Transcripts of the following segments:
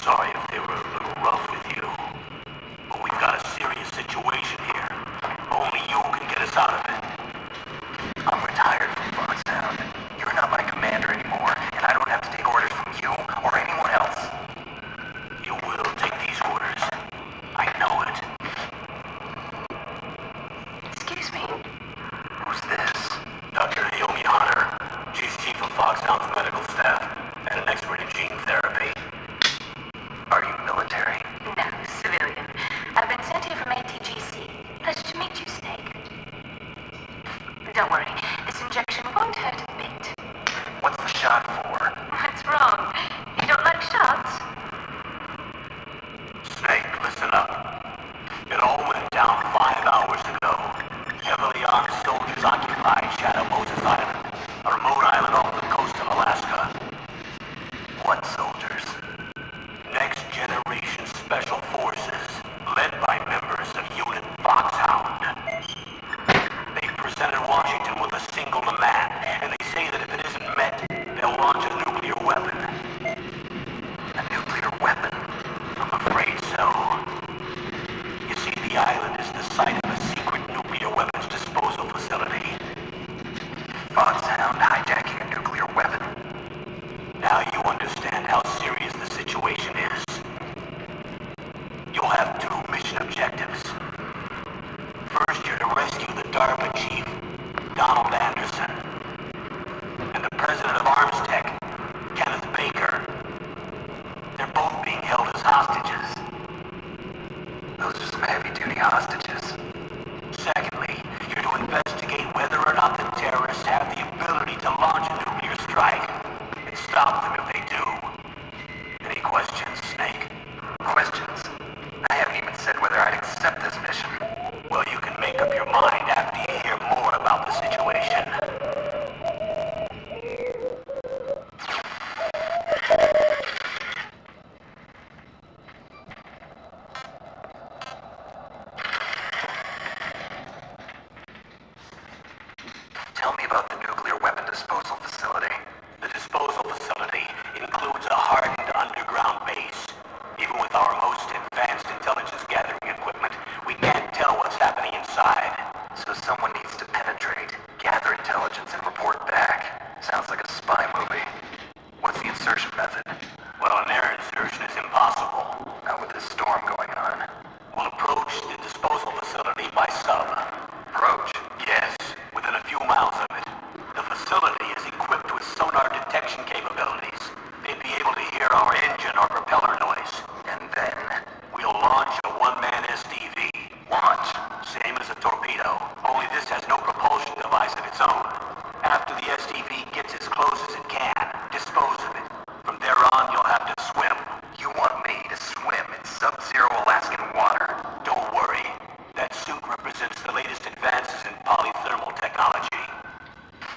sorry if they were a little rough with you, but we've got a serious situation here. Only you can get us out of it. I'm retired from Foxhound. You're not my commander anymore, and I don't have to take orders from you or anyone else. You will take these orders. I know it. Excuse me. Who's this? Dr. Naomi Hunter. She's chief of Foxhound's medical staff and an expert in gene therapy. Are you military? No, civilian. I've been sent here from ATGC. Pleasure to meet you, Snake. Don't worry, this injection won't hurt a bit. What's the shot for? What's wrong? You don't like shots? Snake, listen up. It all went down 5 hours ago. Heavily armed soldiers occupied Shadow Moses Island, a remote island off the coast of Alaska. What soldiers? Next generation special forces, led by members of Unit Foxhound. They presented Washington with a single demand, and they say that if it isn't met, they'll launch a nuclear weapon. A nuclear weapon? I'm afraid so. You see, the island is the site of a secret nuclear weapons disposal facility. Foxhound hijacking a nuclear weapon? Now you understand how serious the situation is. You'll have 2 mission objectives. First, you're to rescue the DARPA chief, Donald Anderson, and the president of Arms Tech, Kenneth Baker. They're both being held as hostages. Those are some heavy-duty hostages. Secondly, you're to investigate whether or not the terrorists have the ability to launch a nuclear strike and stop them if they do. Any questions, Snake? Questions? I haven't even said whether I'd accept this mission. Well, you can make up your mind after you hear more about the situation. Tell me about the nuclear weapon disposal facility. The disposal facility includes a hardened underground base. Even with our most advanced intelligence gathering equipment, we can't tell what's happening inside. So someone needs to penetrate, gather intelligence, and report back. Sounds like a spy movie. What's the insertion method? Well, an air insertion is impossible. Not with this storm going on. We'll approach the disposal facility by sub. Approach? Yes, within a few miles of it. The facility is equipped with sonar detection capabilities. They'd be able to hear our engine or propeller noise. And then? We'll launch a one-man SDV. Launch? Same as a torpedo, only this has no propulsion device of its own. After the SDV gets as close as it can, dispose of it. From there on, you'll have to swim. You want me to swim in sub-zero Alaskan water? Don't worry. That suit represents the latest advances in polythermal technology.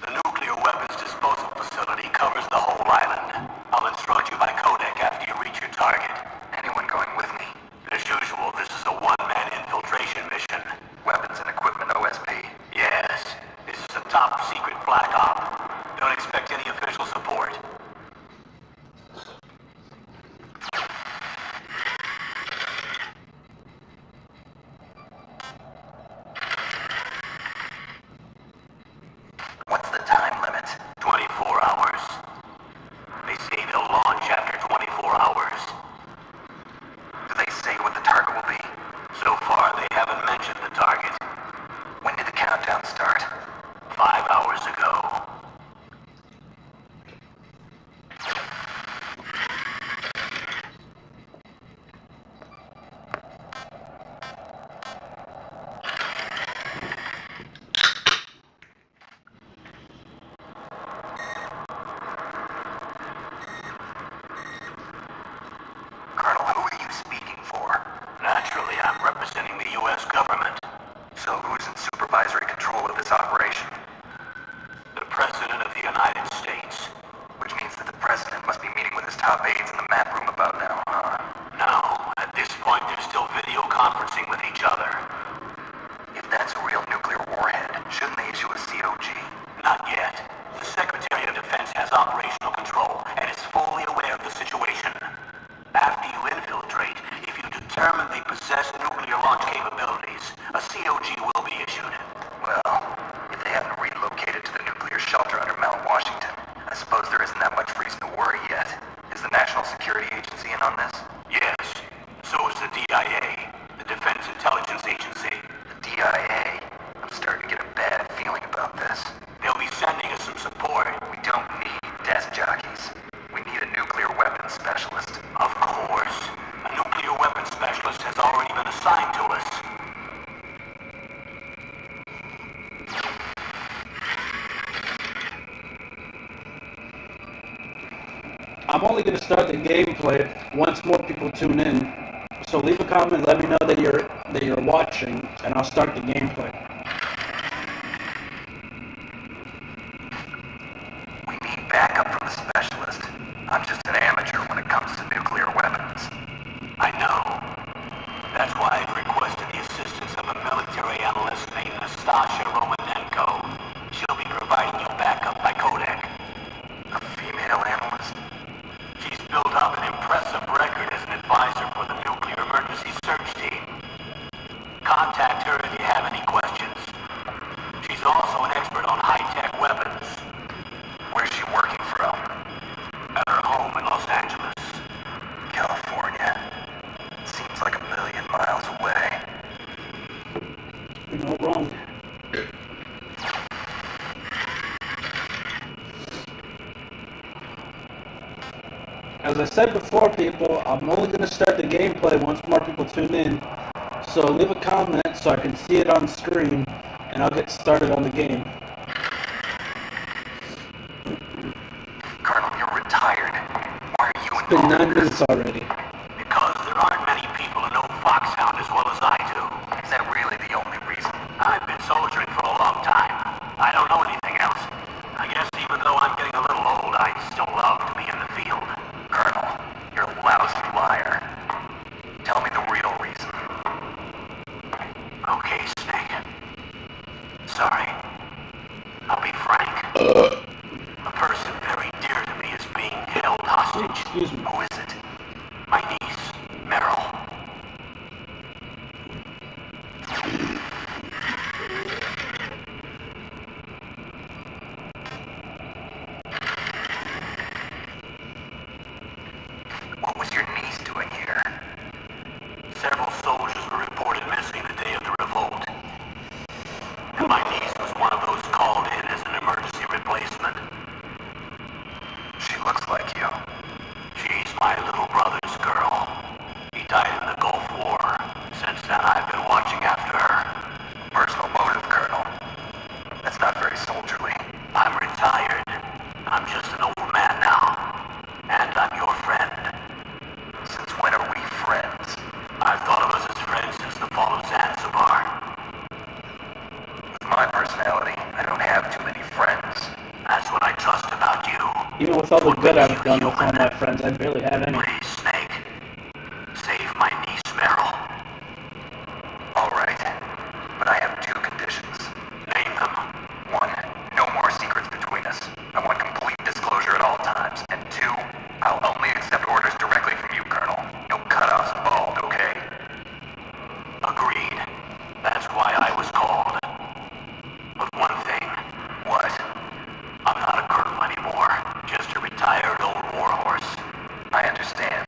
The nuclear weapons disposal facility covers the whole island. I'll instruct you by codec after you reach your target. Anyone going with me? As usual, this is a one-man infiltration mission. Weapons and equipment OSP? Yes, this is a top-secret black op. Don't expect any official support. What's the time limit? 24 hours. They say they'll launch after 24 hours. Do they say what the target will be? So far, they haven't mentioned the target. When did the countdown start? 5 hours ago. Colonel, who are you speaking for? Naturally, I'm representing the U.S. government. So who's in supervisory control of this operation? The President of the United States. Which means that the President must be meeting with his top aides in the map room about now, huh? No, at this point, they're still video conferencing with each other. If that's a real nuclear warhead, shouldn't they issue a COG? Not yet. The Secretary of Defense has operational control and is fully aware of the situation. After after you infiltrate, if you determine they possess nuclear launch capabilities, a COG will be issued. Well, if they haven't relocated to the nuclear shelter under Mount Washington, I suppose there isn't that much reason to worry yet. Is the National Security Agency in on this? Yes. So is the DIA, the Defense Intelligence Agency. The DIA? I'm starting to get a bad feeling about this. They'll be sending us some support. We don't need desk jockeys. We need a nuclear weapons specialist. Of course. A nuclear weapons specialist has already been assigned to us. I'm only going to start the gameplay once more people tune in. So leave a comment, let me know that you're watching, and I'll start the gameplay. We need backup from the specialist. I'm just an amateur when it comes to nuclear weapons. I know. That's why I've requested the assistance of a military analyst named Nastasha Romanenko. She'll be providing you backup by codec. A female analyst? She's built up an impressive record as an advisor for the nuclear emergency search team. Contact her if you have any questions. She's also an expert on high-tech weapons. Where's she working from? At her home in Los Angeles. California. Seems like 1,000,000 miles away. You're not wrong. As I said before, people, I'm only going to start the gameplay once more people tune in. So leave a comment so I can see it on screen, and I'll get started on the game. Colonel, you're retired. Why are you It's been involved 9 in this? minutes already. Because there aren't many people who know Foxhound as well as I do. Is that really the only reason? I've been soldiering for a long time. I don't know anything else. I guess even though I'm getting a little old, I still love to be in the field. Colonel, you're a lousy liar. Tell me the real reason. Okay, Snake. Sorry. I'll be frank. A person very dear to me is being held hostage. Excuse me. Who is it? My niece, Meryl. What was your niece doing here? Several soldiers were reported missing the day of the revolt. And my niece was one of those called in as an emergency replacement. She looks like you. She's my little brother's girl. He died in the Gulf War. Since then, I've been watching after her. Personal motive, Colonel. That's not very soldierly. I'm retired. I'm just an old man now. And I'm your friend. Since when are we friends? I've thought of us as friends since the fall of Zanzibar. With my personality, I don't have too many friends. That's what I trust about you. Even with all the good I've done with all my friends, I barely have any. Please, Snake. Save my niece, Meryl. All right. But I have 2 conditions. Name them. 1, no more secrets between us. I want complete disclosure at all times. And 2, I'll only accept orders directly from you, Colonel. No cutoffs involved, okay? Agreed. That's why I was called. But one thing, What? I'm not a colonel anymore. Just a retired old warhorse. I understand.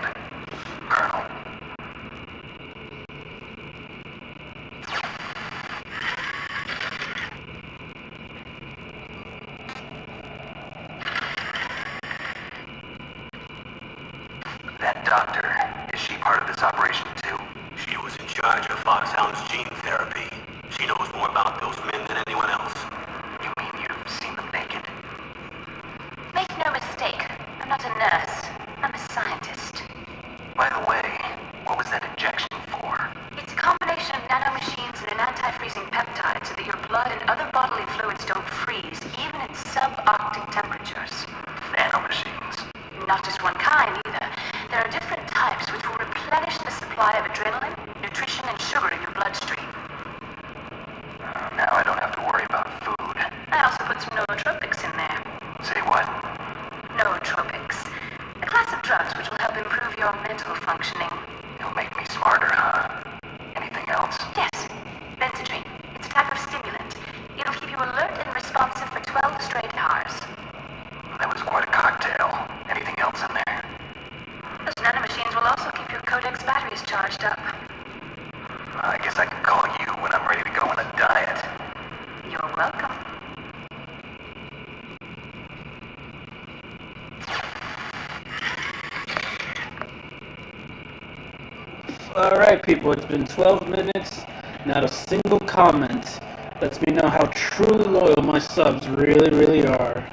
Colonel. That doctor, is she part of this operation too? She was in charge of Foxhound's gene therapy. She knows more about those men than anyone else. You mean you've seen them naked? Make no mistake, I'm not a nurse. I'm a scientist. By the way, what was that injection for? It's a combination of nanomachines and an anti-freezing peptide so that your blood and other bodily fluids don't freeze, even at subarctic temperatures. Nanomachines. Not just one kind, either. There are different types which will replenish the supply of adrenaline, nutrition, and sugar in your bloodstream. Now I don't have to worry about food. I also put some nootropics in there. Say what? Nootropics. A class of drugs which will help improve your mental function. malfunctioning. It'll make me smarter, huh? Anything else? Yes, benzodrine. It's a type of stimulant. It'll keep you alert and responsive for 12 straight hours. That was quite a cocktail. Anything else in there? Those nanomachines will also keep your Codex batteries charged up. I guess I can call you when I'm ready to go on a diet. You're welcome. Alright people, it's been 12 minutes, not a single comment. Lets me know how truly loyal my subs really are.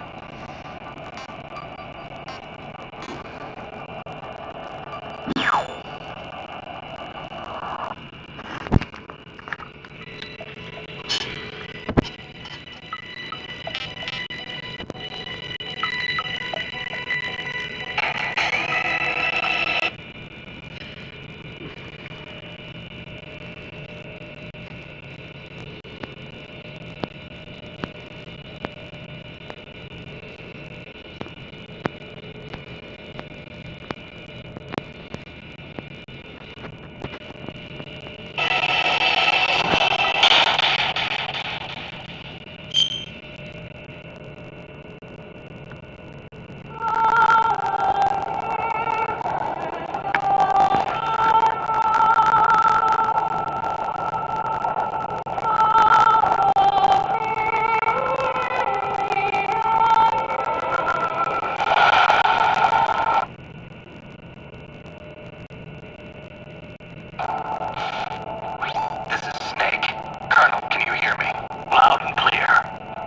This is Snake. Colonel, can you hear me? Loud and clear.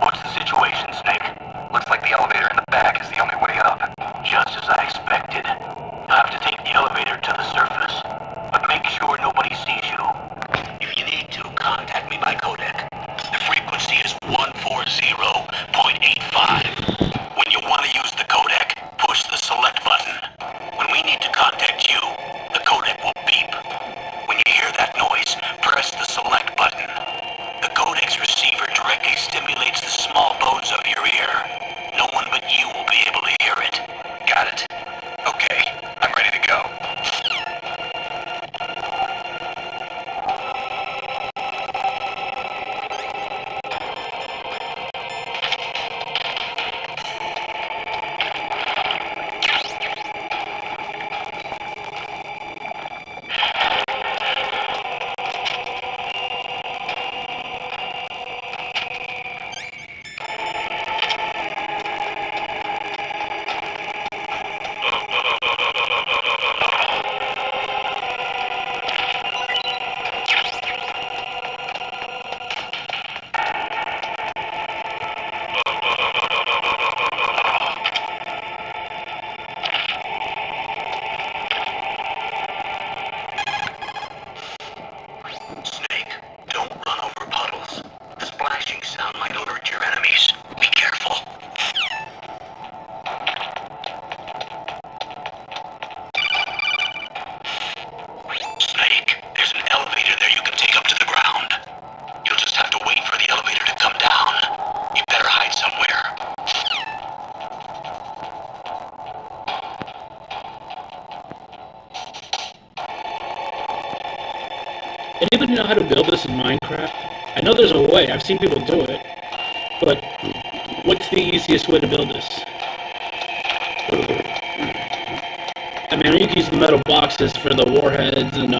What's the situation, Snake? Looks like the elevator in the back is the only way up. Just as I expected. You'll have to take the elevator to the surface. But make sure nobody sees you. If you need to, contact me by codec. The frequency is 140.85. When you want to use the codec, push the select button. When we need to contact you, the codec will beep. When you hear that noise, press the select button. The codec's receiver directly stimulates the small bones of your ear. No one but you will be able to hear it. Got it. Okay, I'm ready to go. Snake, don't run over puddles. The splashing sound might alert your enemies. Be careful. Snake, there's an elevator there you can take up to the ground. You'll just have to wait for the elevator to come down. You better hide somewhere. Anybody know how to build this in Minecraft? I know there's a way, I've seen people do it, but what's the easiest way to build this? I mean, you can use the metal boxes for the warheads and,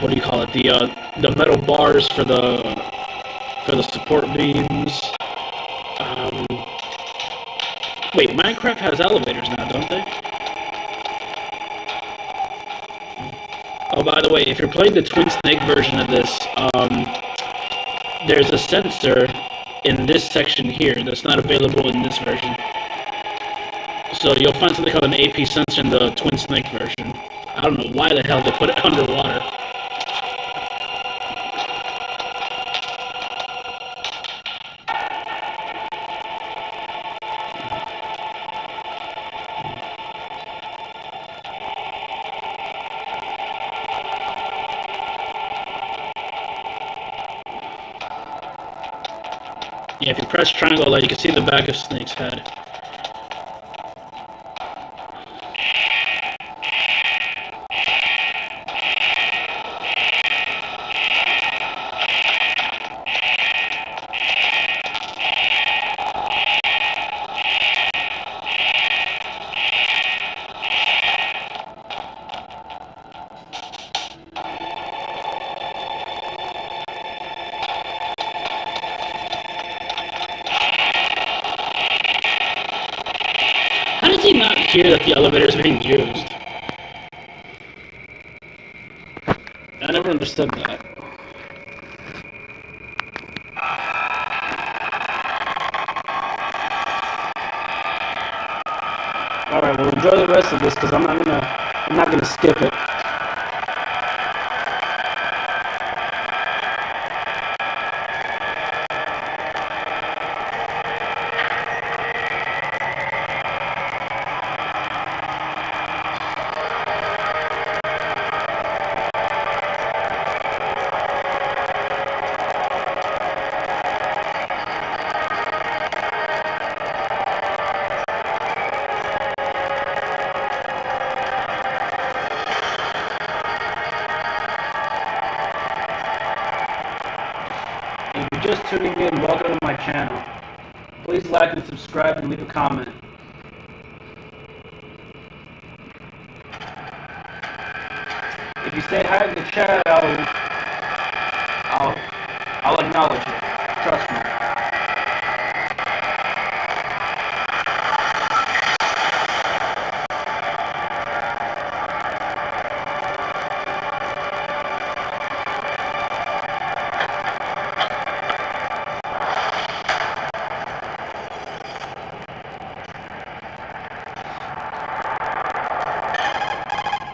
what do you call it, the metal bars for the support beams. Wait, Minecraft has elevators now, don't they? Oh, by the way, if you're playing the Twin Snake version of this, there's a sensor in this section here that's not available in this version. So you'll find something called an AP sensor in the Twin Snake version. I don't know why the hell they put it underwater. Yeah, if you press triangle, you can see the back of Snake's head. appreciated that the elevator is being used. I never understood that. Alright, well enjoy the rest of this because I'm not gonna skip it. If you're just tuning in, welcome to my channel. Please like and subscribe and leave a comment. If you say hi in the chat, I'll acknowledge it. Trust me.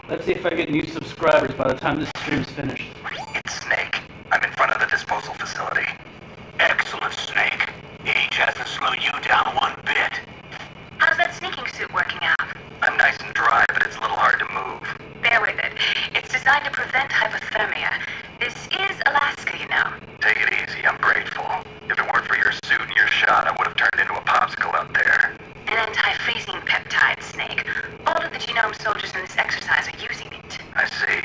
Let's see if I get new subscribers by the time this stream's finished. It's Snake. I'm in front of the disposal facility. Excellent, Snake. Age hasn't slowed you down one bit. How's that sneaking suit working out? I'm nice and dry, but it's a little hard to move. Bear with it. It's designed to prevent hypothermia. This is Alaska, you know. Take it easy, I'm grateful. If it weren't for your suit and your shot, I would have turned into a popsicle out there. An anti-freezing peptide, Snake. All of the genome soldiers in this exercise are using it. I see.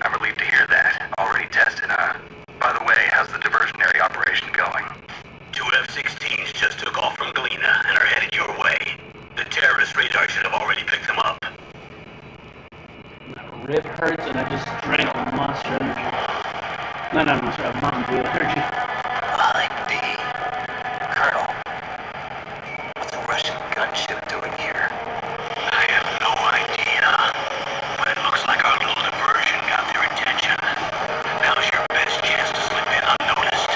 I'm relieved to hear that. Already tested, huh? By the way, how's the diversionary operation going? 2 F-16s just took off from Galena and are headed your way. The terrorist radar should have already picked them up. My rib hurts and I just drank a Monster Energy. No, not Monster, Mountain Dew Energy. Line B. Colonel, what's a Russian gunship doing here? I have no idea, but it looks like our little diversion got their attention. Now's your best chance to slip in unnoticed.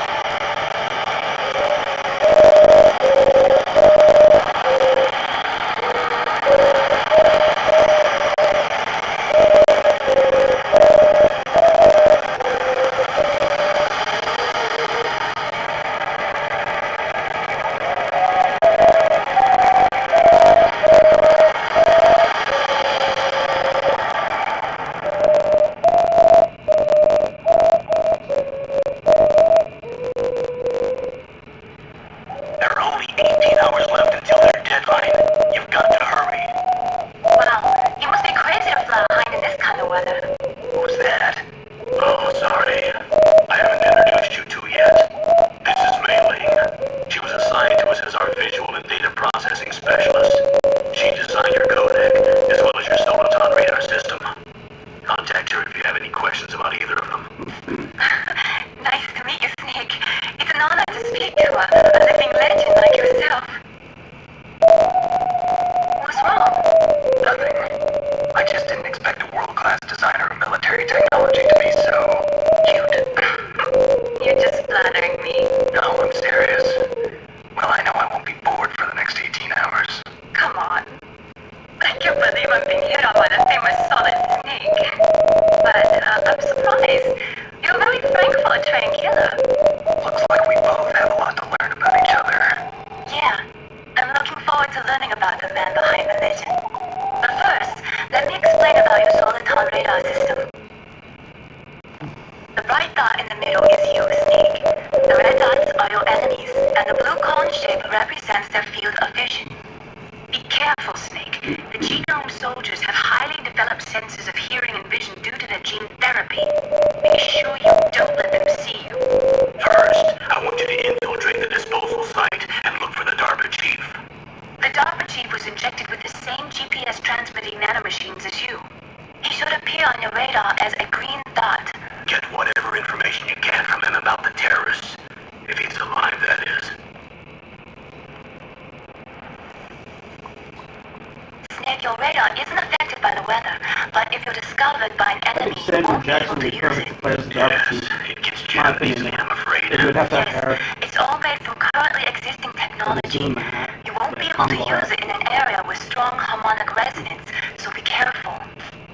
Your radar isn't affected by the weather, but if you're discovered by an I enemy, think you Samuel won't be able Jackson to would be use perfect it. to play as Dark Yes, Chief. it gets My challenging, opinion. I'm afraid. If he would have that Yes, hair, it's all made from currently existing technology. give him the hat. You won't be the able to combo use hat. it in an area with strong harmonic resonance, so be careful.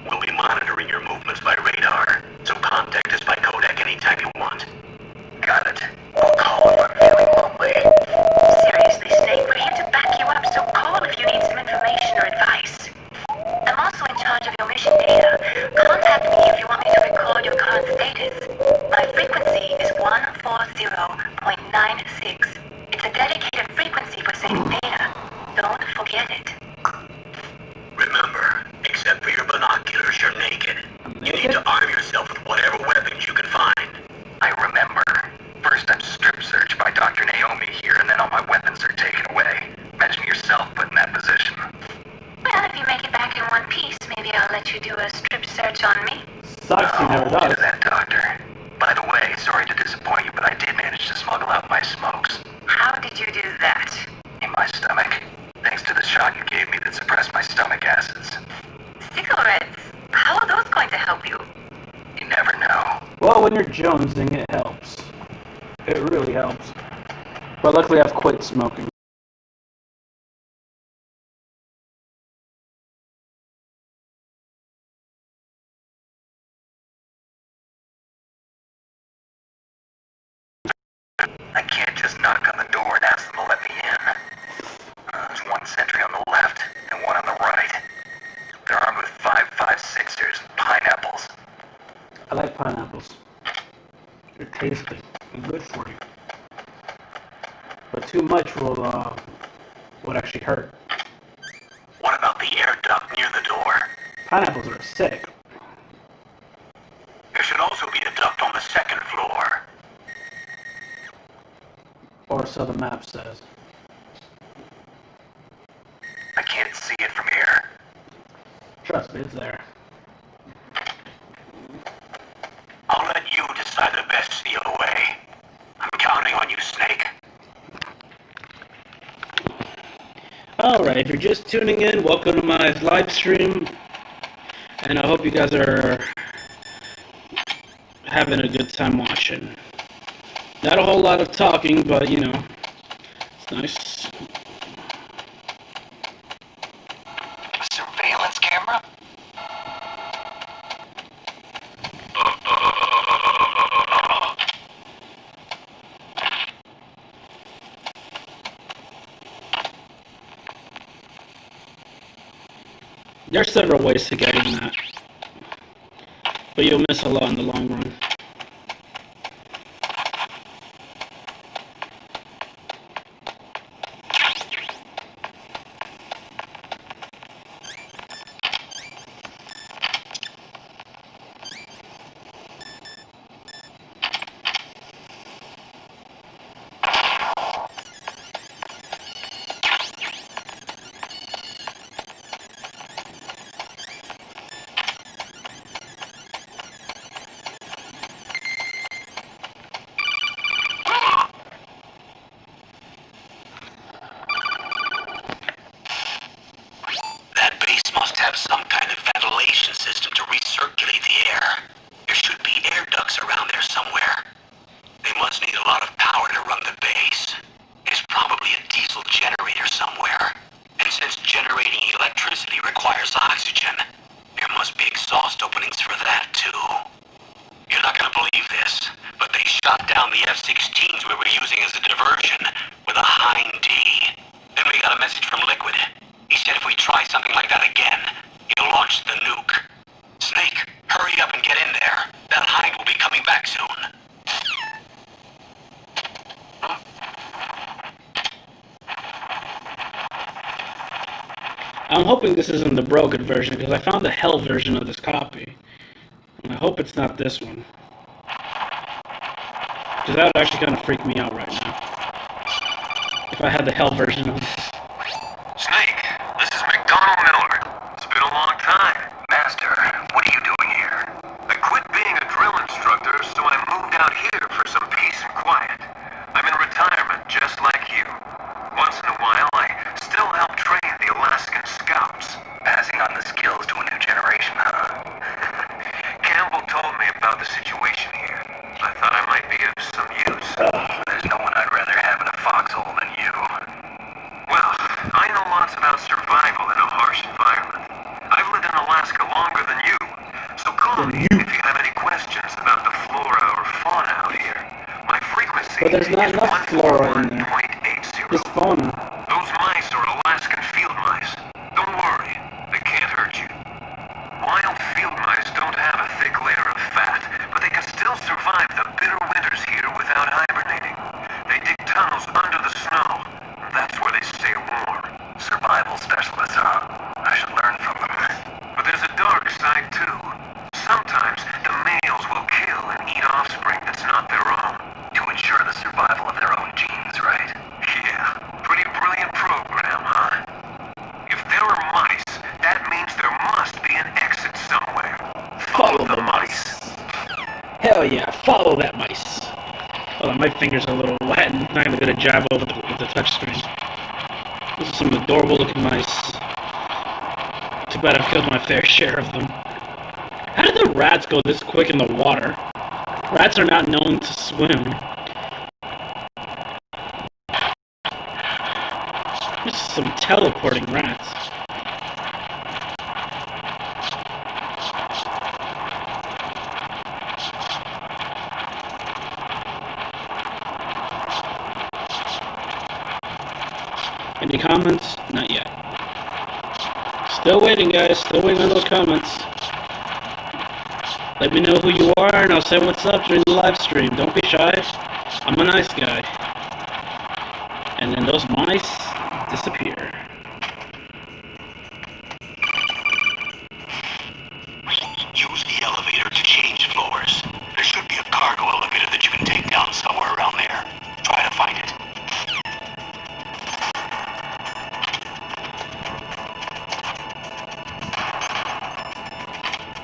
We'll be monitoring your movements by radar, so contact us by codec anytime you want. Got it. I'll call if I'm feeling lonely. Seriously, Snake, we're here to back you up, so call if you need some information or advice. I'm also in charge of your mission data. Contact me if you want me to record your current status. My frequency is 140.96. It's a dedicated frequency for saving data. Don't forget it. Remember, except for your binoculars, you're naked. You need to arm yourself with whatever weapons you can find. I remember. First I'm strip searched by Dr. Naomi here, and then all my weapons are taken away. Imagine yourself put in that position. Well, if you make it back in one piece, maybe I'll let you do a strip search on me. Sucks he never Hold does. to that, Doctor. By the way, sorry to disappoint you, but I did manage to smuggle out my smokes. How did you do that? In my stomach. Thanks to the shot you gave me that suppressed my stomach acids. Cigarettes? How are those going to help you? You never know. Well, when you're jonesing, it helps. It really helps. But luckily I've quit smoking. I can't just knock on the door and ask them to let me in. There's one sentry on the left and one on the right. They're armed with 5.56ers and pineapples. I like pineapples. They're tasty and good for you. But too much would actually hurt. What about the air duct near the door? Pineapples are sick. There should also be a duct on the second floor. Or so the map says. I can't see it from here. Trust me, it's there. I'll let you decide the best steal away. I'm counting on you, Snake. Alright, if you're just tuning in, welcome to my live stream. And I hope you guys are having a good time watching. Not a whole lot of talking, but you know, it's nice. A surveillance camera? There's several ways to get in that, but you'll miss a lot in the long run. That base must have some kind of ventilation system to recirculate the air. There should be air ducts around there somewhere. They must need a lot of power to run the base. There's probably a diesel generator somewhere. And since generating electricity requires oxygen, there must be exhaust openings for that too. You're not gonna believe this, but they shot down the F-16s we were using as a diversion with a Hind D. Then we got a message from Liquid. He said if we try something like that again, he'll launch the nuke. Snake, hurry up and get in there. That Hind will be coming back soon. I'm hoping this isn't the broken version, because I found the hell version of this copy. And I hope it's not this one. Because that would actually kind of freak me out right now. If I had the hell version of this. Snake, this is McDonald Miller. It's been a long time. Master, what are you doing here? I quit being a drill instructor, so I moved out here for some peace and quiet. I'm in retirement, just like you. Once in a while, I still help train the Alaskan Scouts. As about the situation here. I thought I might be of some use. There's no one I'd rather have in a foxhole than you. Well, I know lots about survival in a harsh environment. I've lived in Alaska longer than you. So call me if you have any questions about the flora or fauna out here. My frequency But there's not is enough flora in there. 141.80. Just fauna. Those mice are Alaskan field mice. Don't worry, they can't hurt you. Wild field mice don't have a thick layer of fat, but they can still survive the bitter winters here without hibernating. They dig tunnels under the snow. That's where they stay warm. Survival specialists, huh? I should learn from them. But there's a dark side too. Sometimes the males will kill and eat offspring that's not their own. To ensure the survival of their own genes, right? Yeah, pretty brilliant program, huh? If there are mice, that means there must be an exit somewhere. Follow the mice. Hell yeah, follow that mice. Hold on, my fingers are a little wet and not gonna get a jab over the touchscreen. These are some adorable looking mice. Too bad I've killed my fair share of them. How did the rats go this quick in the water? Rats are not known to swim. Just some teleporting rats. Any comments? Not yet. Still waiting, guys. Still waiting on those comments. Let me know who you are, and I'll say what's up during the live stream. Don't be shy. I'm a nice guy. And then those mice disappear. Use the elevator to change floors. There should be a cargo elevator that you can take down somewhere around there. Try to find it.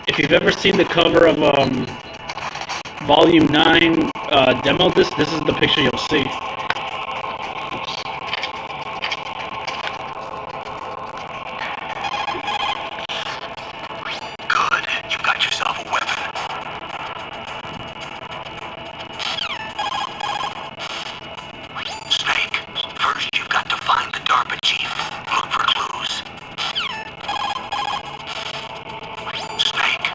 If you've ever seen the cover of Volume 9 demo disc, this is the picture you'll see. Good. You've got yourself a weapon. Snake, first you've got to find the DARPA chief. Look for clues. Snake.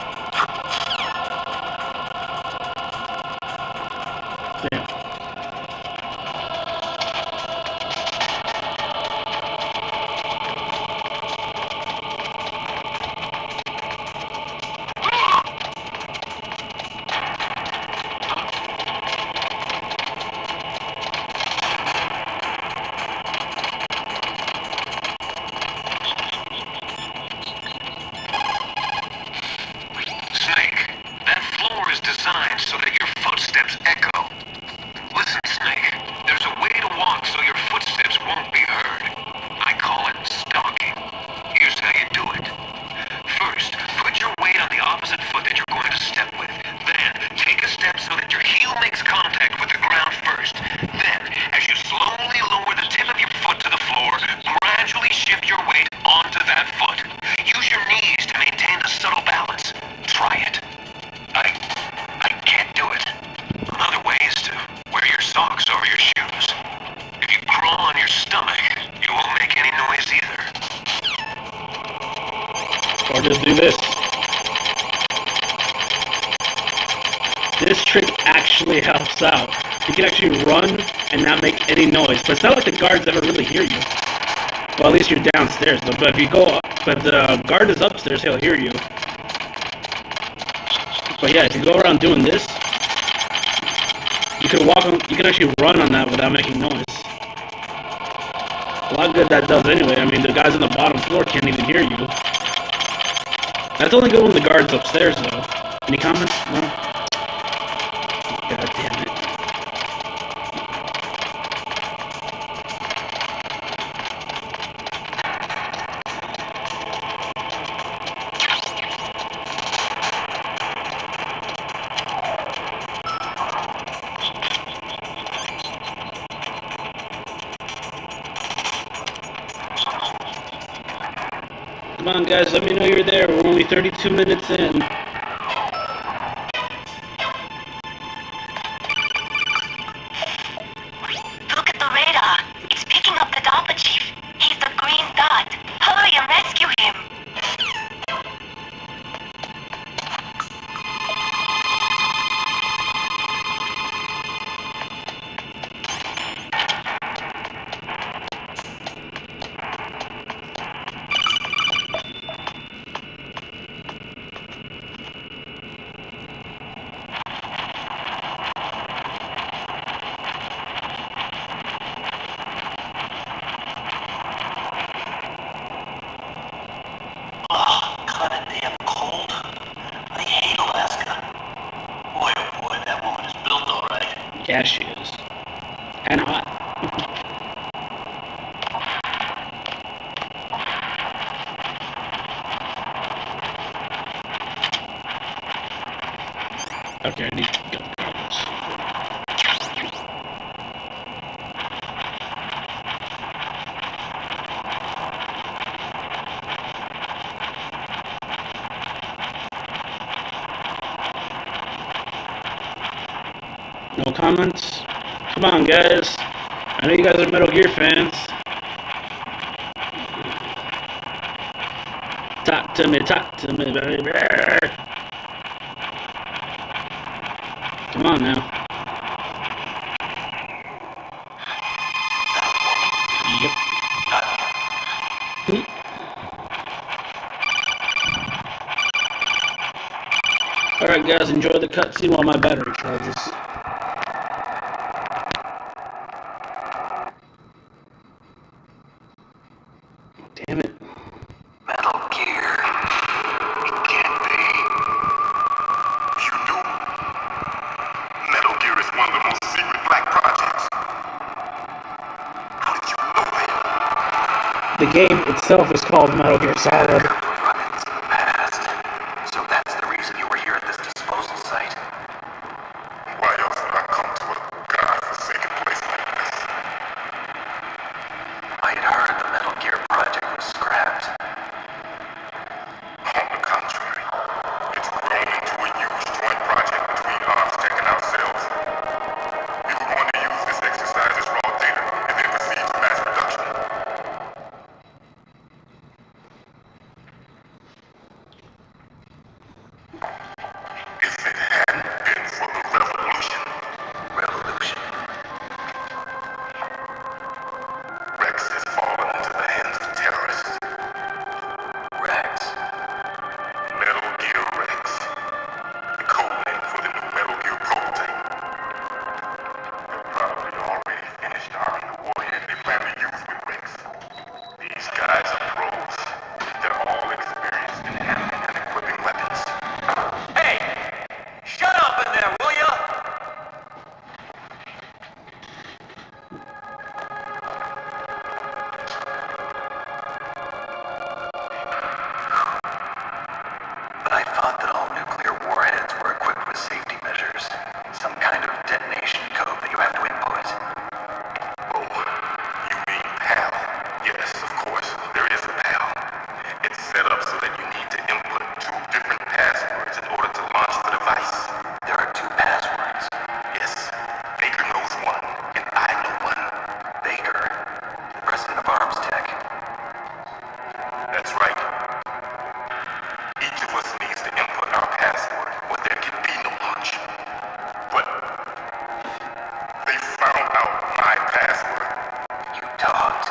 Yeah. Snake, that floor is designed so that your footsteps echo. Listen, Snake, there's a way to walk so your footsteps won't be heard. I call it stalking. Here's how you do it. First, put your weight on the opposite foot that you're going to step with. Then, take a step so that your heel makes contact with the ground first. Then, as you slowly lower the tip of your foot to the floor, gradually shift your weight onto that foot. Use your knees to maintain the subtle balance. Try it. I can't do it. Another way is to wear your socks over your shoes. If you crawl on your stomach, you won't make any noise either. Or just do this. This trick actually helps out. You can actually run and not make any noise. But it's not like the guards ever really hear you. Well, at least you're downstairs. But if you go up, but the guard is upstairs, he'll hear you. But yeah, if you go around doing this, you can walk on, you can actually run on that without making noise. A lot good that does anyway. I mean, the guys on the bottom floor can't even hear you. That's only good when the guard's upstairs, though. Any comments? No? God damn it. Come on, guys, let me know you're there. We're only 32 minutes in. gas she is. And hot. Okay, I need to get the colors. No comments? Come on, guys. I know you guys are Metal Gear fans. Talk to me, baby. Come on now. Yep. Alright, guys, enjoy the cutscene while my battery charges. Damn it. Metal Gear. It can't be. You do? Metal Gear is one of the most secret black projects. How did you know that? The game itself is called Metal Gear Solid. Run-ins in the past. So that's the reason you were here at this disposal site? Why else would I come to a godforsaken place like this? I had heard the Metal Gear project was scrapped. On the contrary, it's grown into a huge joint project between Arms Tech and ourselves. We were going to use this exercise as raw data and then proceed to mass production. If it hadn't been for the revolution, Revolution. Rex has fallen into the hands of terrorists. Rex. Metal Gear Rex, the code name for the new Metal Gear prototype. They're probably already finished arming the warhead they plan to use with Rex. These guys are pros. They're all experienced in handling and equipping weapons. Hey! Shut up in there, will ya? But I thought that all nuclear warheads were equipped with safety measures. Some kind of detonation code that you have to input. Oh, you mean PAL? Yes, of course, there is a PAL. It's set up so that you need to input 2 different passwords in order to launch the device. There are 2 passwords. Yes, Baker knows one, and I know one. Baker, the president of Arms Tech. That's right. Each of us needs to input our password, or there can be no launch. But they found out my password. You talked.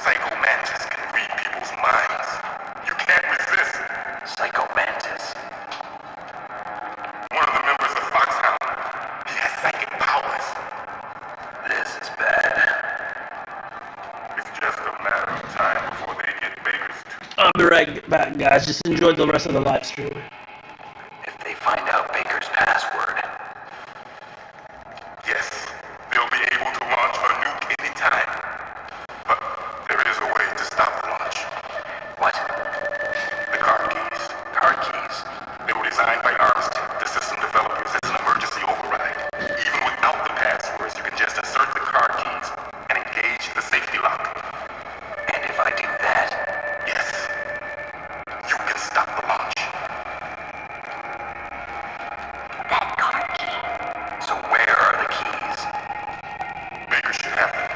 Psycho Mantis can read people's minds. You can't resist. Psycho Mantis. One of the members of Foxhound. He has psychic powers. This is bad. It's just a matter of time before they get Baker's I'll be right back, guys. Just enjoy the rest of the live stream. If they find out Baker's password, Yes, they'll be able to launch a nuke anytime. But there is a way to stop the launch. what? The card keys. Card keys. They were designed by Arms Tech, the system developers, as an emergency override. Even without the passwords, you can just insert the card keys and engage the safety lock. And if I do that, Yes, you can stop the launch. That card key. so where are the keys? Baker should have them.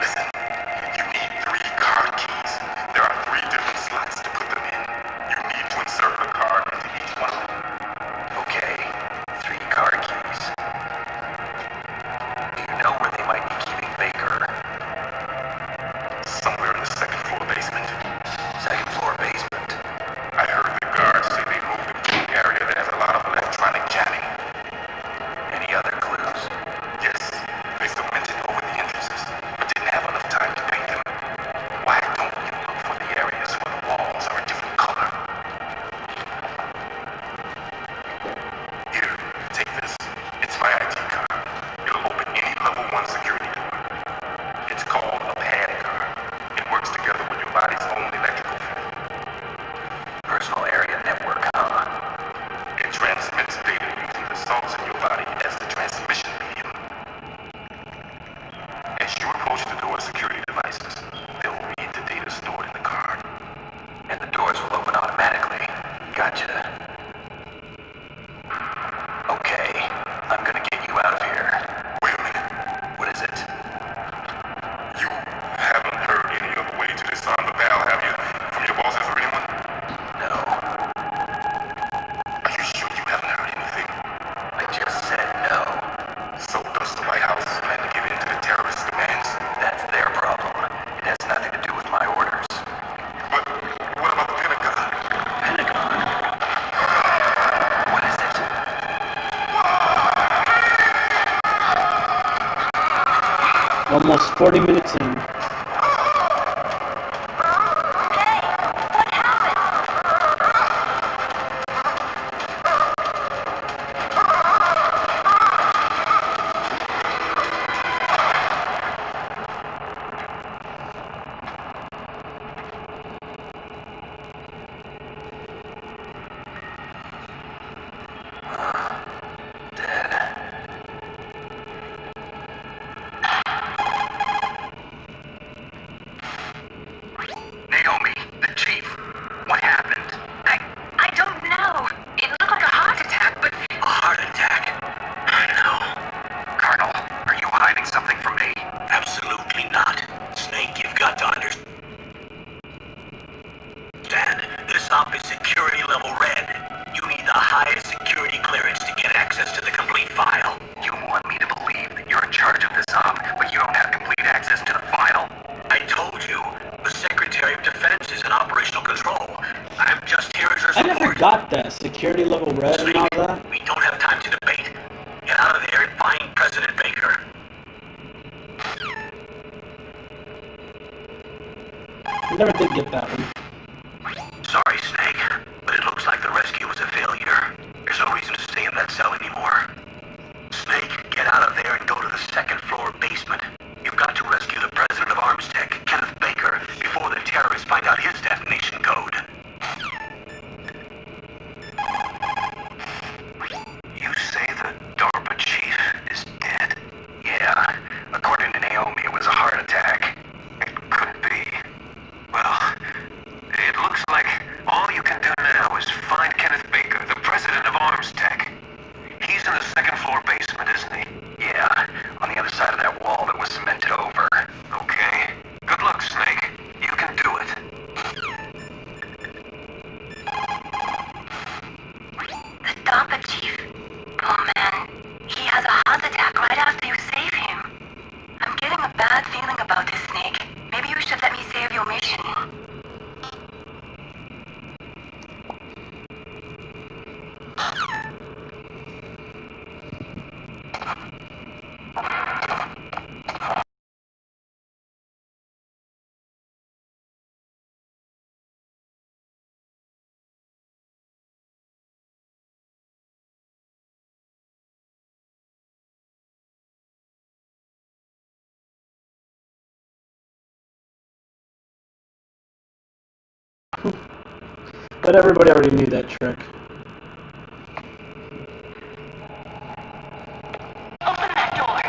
Listen, you need 3 card keys. There are 3 different slots to put them in. You need to insert a card in Okay, I'm gonna get you out of here. Wait a minute. What is it? You haven't heard any other way to disarm the valve, have you? From your bosses or anyone? No, Are you sure you haven't heard anything? I just said no. So does the White House plan to give in to the terrorist demands? That's their problem. It has nothing to do with my orders. But what about the Pentagon? Pentagon? What is it? Almost 40 minutes in. Naomi, the chief. What happened? I don't know. It looked like a heart attack, but A heart attack? I know. Colonel, are you hiding something from me? Absolutely not. Snake, you've got to understand. This op is security level red. You need the highest security clearance to get access to the complete file. You want me to believe that you're in charge of this op, but you don't have complete access to the file? I told you, the Secretary of Defense is in operational control. I'm just here as your I never support. got that. Security level red and all that. We don't have time to debate. Get out of there and find President Baker. I never did get that one. Sorry, Snake, but it looks like the rescue was a failure. There's no reason to stay in that cell anymore. Snake, get out of there and go to the second floor basement. You've got to rescue the president of Armstech, Kenneth Baker, before the terrorists find out his detonation code. You say the DARPA chief is dead? Yeah. According to Naomi, it was a heart attack. It could be. Well, it looks like all you can do now is find Kenneth Baker, the president of Armstech. He's in the second floor basement, isn't he? Yeah, on the other side of that wall that was cemented over. Okay. Good luck, Snake. You can do it. the DARPA chief. Oh man, he has a heart attack right after you save him. I'm getting a bad feeling about this, Snake. Maybe you should let me save your mission. But everybody already knew that trick. Open that door.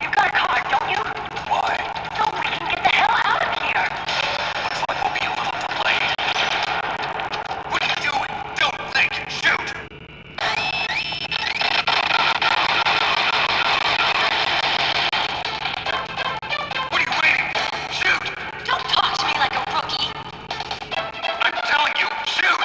You got a card, don't you? Why? So we can get the hell out of here. Looks like we'll be a little delayed. What are you doing? Don't think. Shoot! What are you waiting for? Shoot! Don't talk to me like a rookie. I'm telling you, shoot!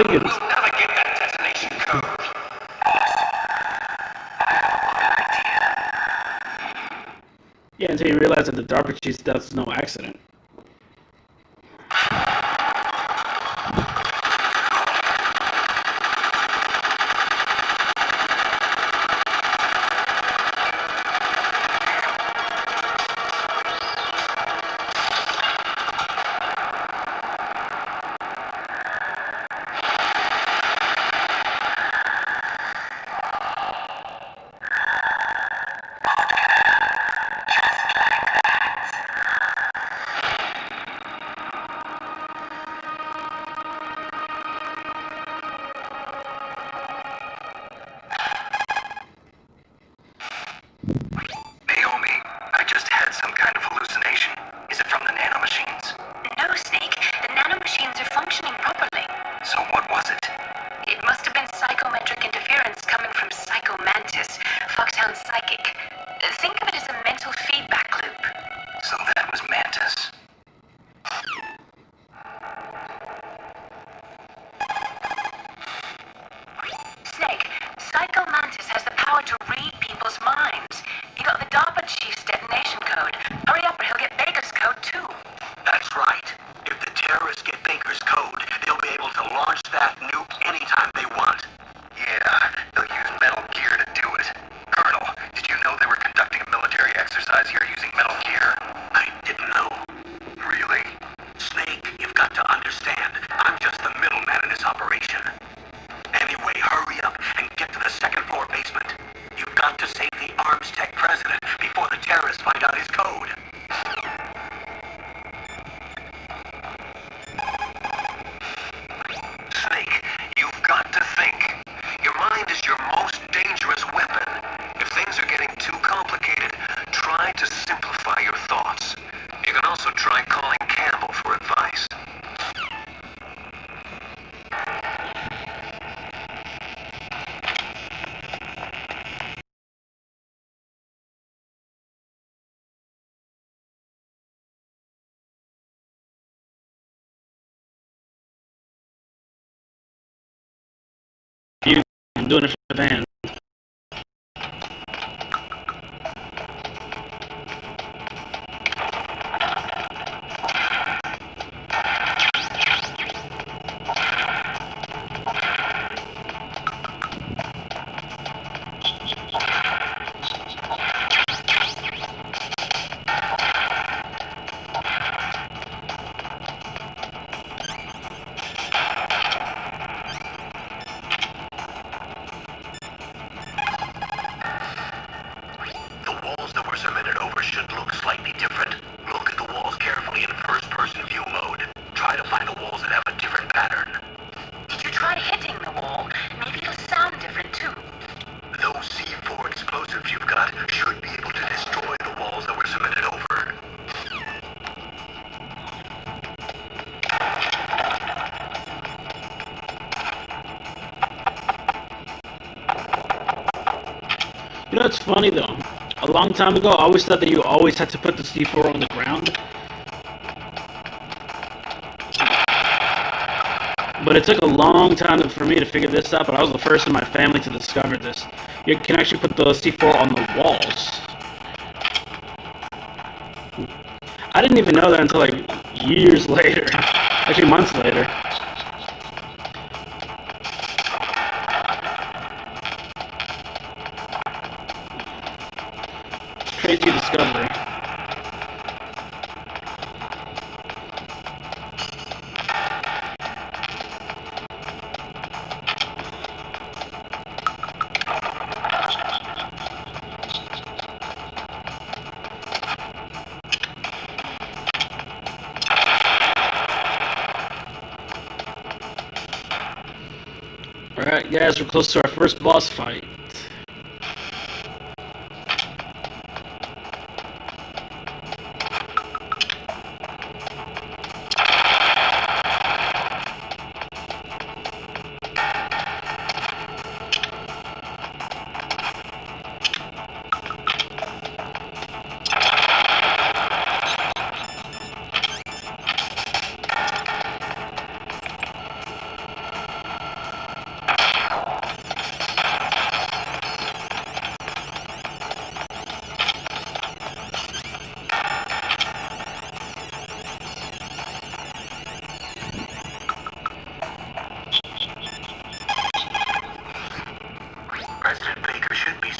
thinking. We'll never get that detonation code. Yeah, until you realize that the DARPA chief's death's no accident. Naomi, I just had some kind of hallucination. Is it from the nanomachines? No, Snake. The nanomachines are functioning properly. So what was it? It must have been psychometric interference coming from Psychomantis, Foxhound Psychic. Think of it as a mental feedback loop. So that was Mantis. Snake, Psychomantis has the power to read people's minds. He got the DARPA chief's detonation code. Hurry up or he'll get Baker's code too. That's right. If the terrorists get Baker's code, they'll be able to launch that nuke anytime they want. Yeah, they'll use Metal Gear to do it. Colonel, did you know they were conducting a military exercise here using Metal Gear? I didn't know. Really? Snake, you've got to understand. I'm just the middleman in this operation. Anyway, hurry up and get to the second floor basement. You've got to save the Arms Tech president before the terrorists find out his code. Snake, you've got to think. Your mind is your most dangerous weapon. If things are getting too complicated, try to simplify your thoughts. You can also try calling Campbell for advice. I'm doing it for the fans. The walls that were cemented over should look slightly different. Look at the walls carefully in first-person view mode. Try to find the walls that have a different pattern. Did you try hitting the wall? Maybe it'll sound different too. Those C4 explosives you've got should be able to destroy the walls that were cemented over. You know, it's funny though. A long time ago, I always thought that you always had to put the C4 on the ground. But it took a long time for me to figure this out, but I was the first in my family to discover this. You can actually put the C4 on the walls. I didn't even know that until like years later. Actually, months later. Crazy discovery. Alright guys, we're close to our first boss fight.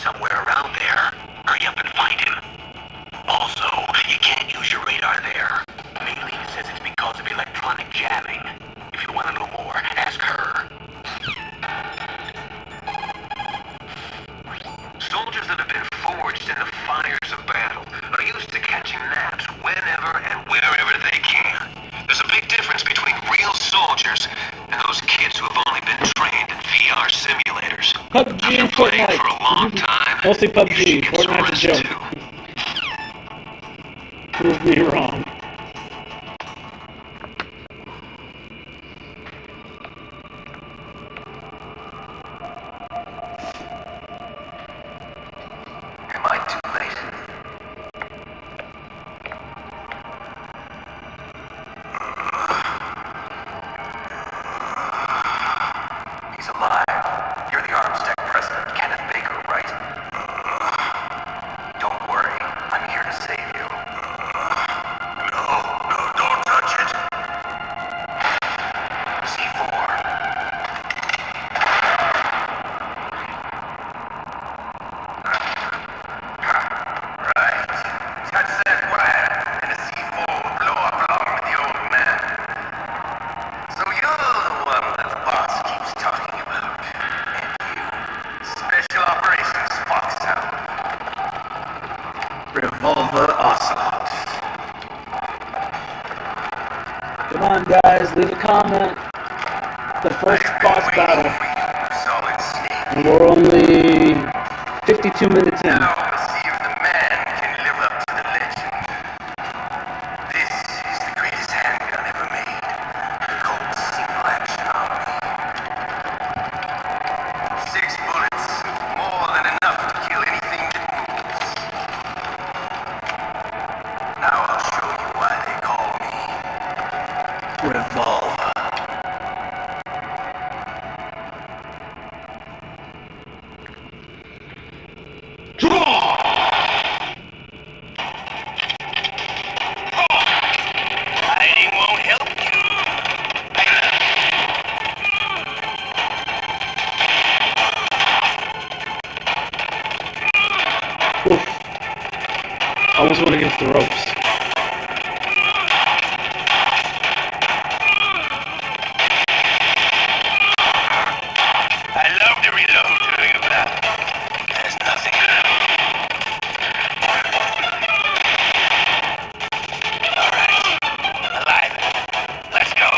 somewhere around there. Hurry up and find him. Also, you can't use your radar there. Maylene says it's because of electronic jamming. If you want to know more, ask her. Soldiers that have been forged in the fires of battle are used to catching naps whenever and wherever they can. There's a big difference between real soldiers and those kids who have only been trained in VR simulators. PUBG After and playing Fortnite. for a long time, Mostly you PUBG. should get some Fortnite's a rest joke. too. Prove me wrong. Am I too late? He's alive. You're the Arms Tech president, Kenneth Baker, right? Don't worry. I'm here to save you. No, don't touch it. C4. Right. Touch that wire, and the C4 will blow up along with the old man. So you're the one that the boss keeps talking about. And you. Special Operations Foxhound. Revolver Ocelot. Come on, guys, leave a comment. The first boss battle. Solid Snake. And we're only 52 minutes in. Now we'll see if the man can live up to the legend. This is the greatest handgun ever made. The Colt single action army. 6 bullets, more than enough to kill anything that moves. Now I'll show you why they call me Revolver. Hiding won't help you. Oof. I almost went against the ropes. I love to reload during a battle. There's nothing. All right. Alive. Let's go.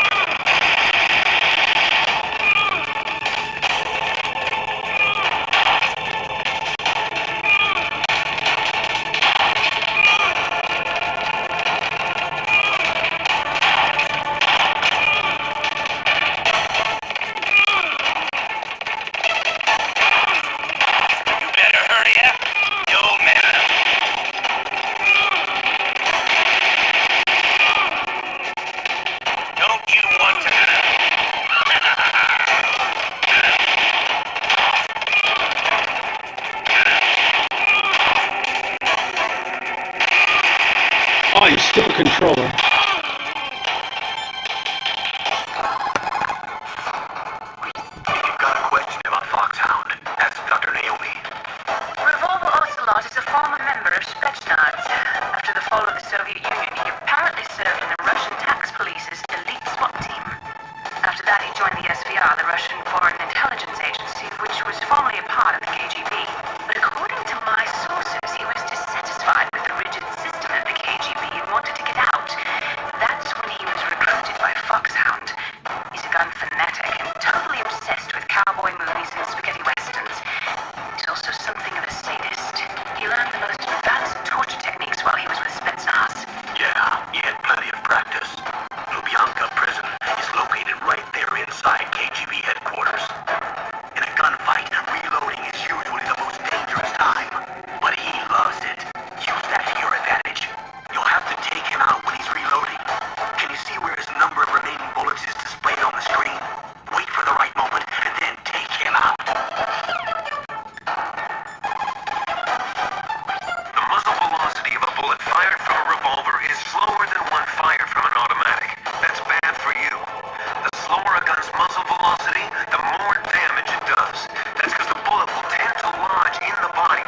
You better hurry up. The old man. Don't you want to? Oh, you stupid controller. If you've got a question about Foxhound, ask Dr. Naomi. Revolver Ocelot is a former member of Spetsnaz. After the fall of the Soviet Union, he apparently served in the Russian tax police's elite SWAT team. After that, he joined the SVR, the Russian Foreign Intelligence Agency, which was formerly a part of the KGB. But according to my sources, he was dissatisfied with the rigid system of the KGB and wanted to get out. That's when he was recruited by Foxhound. He's a gun fanatic and totally obsessed with cowboy movies and spaghetti westerns. He's also something of a sadist. He learned the most advanced torture techniques while he was with Spetsnaz. Yeah, he had plenty of practice. Lubyanka prison is located right there inside KGB headquarters. In a gunfight, reloading is usually the most dangerous time. But he loves it. Use that to your advantage. You'll have to take him out when he's reloading. Can you see where his number of remaining bullets is displayed on the screen? Wait for the right moment and then take him out. The muzzle velocity of a bullet fired from a revolver is slower than one fired from an automatic. That's bad for you. The slower a gun's muzzle velocity, the more damage it does. That's because the bullet will tend to lodge in the body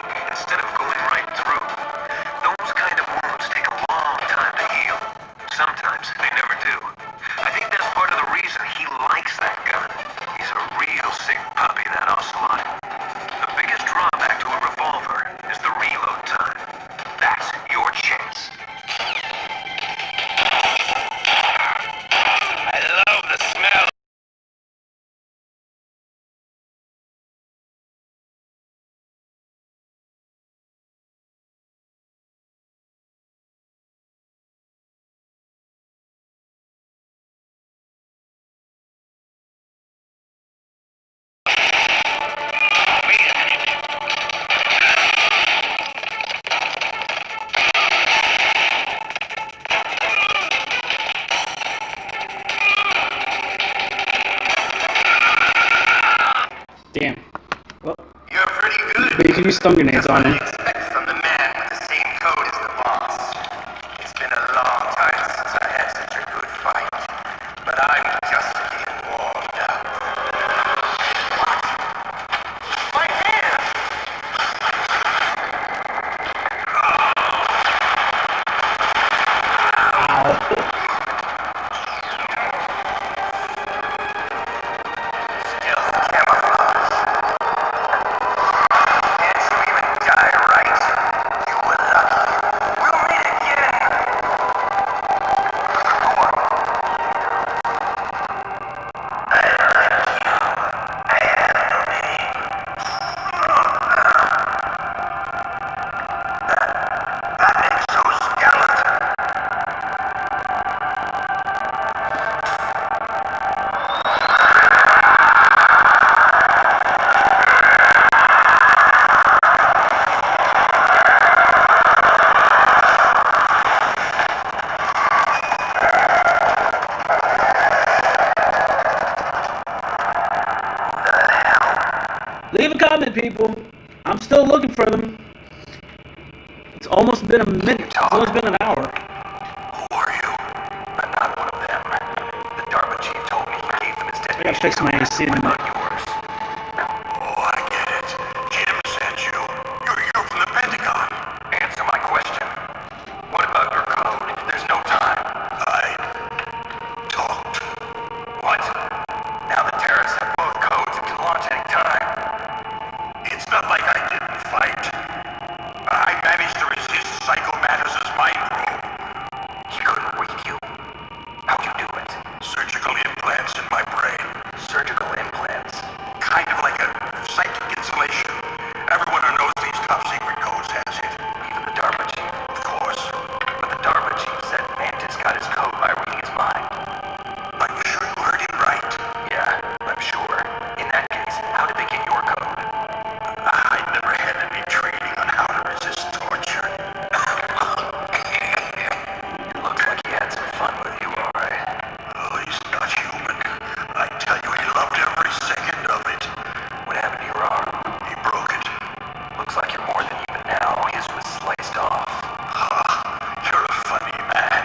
But you can use stun grenades on him. Expect from the man with the same code as the boss. It's been a long time since I had such a good fight, but I'm just getting warmed up. What? My hand! Still camouflage. Can't you even die right? You were lucky. We'll meet again. Who are you? I like you. I have no name. That exoskeleton. Leave a comment, people. I'm still looking for them. It's almost been a minute. It's almost been an hour. Who are you? I'm not one of them. The DARPA chief told me he gave them his I gotta detonation fix my AC in a not minute. yours. Oh, I get it. Jim sent you. You're from the Pentagon. Answer my question. What about your code? There's no time. I talked. What? Now the terrorists have both codes and can launch any time. It's not like I didn't fight. I managed to resist Psycho Mantis' mind probe. He couldn't read you. How'd you do it? Surgical implants in my brain. Surgical implants. Kind of like a psychic insulation. Everyone who knows these top secret codes has it. Even the DARPA chief. Of course. But the DARPA chief said Mantis got his code by reading his mind. Are you sure you heard him right? Yeah, I'm sure. In that case, how did they get your code? I never had any training on how to resist torture. It looks like he had some fun with you, alright. Oh, he's not human. I tell you, he loved every second of it. What happened to your arm? He broke it. Looks like you're more than human now. His was sliced off. You're a funny man.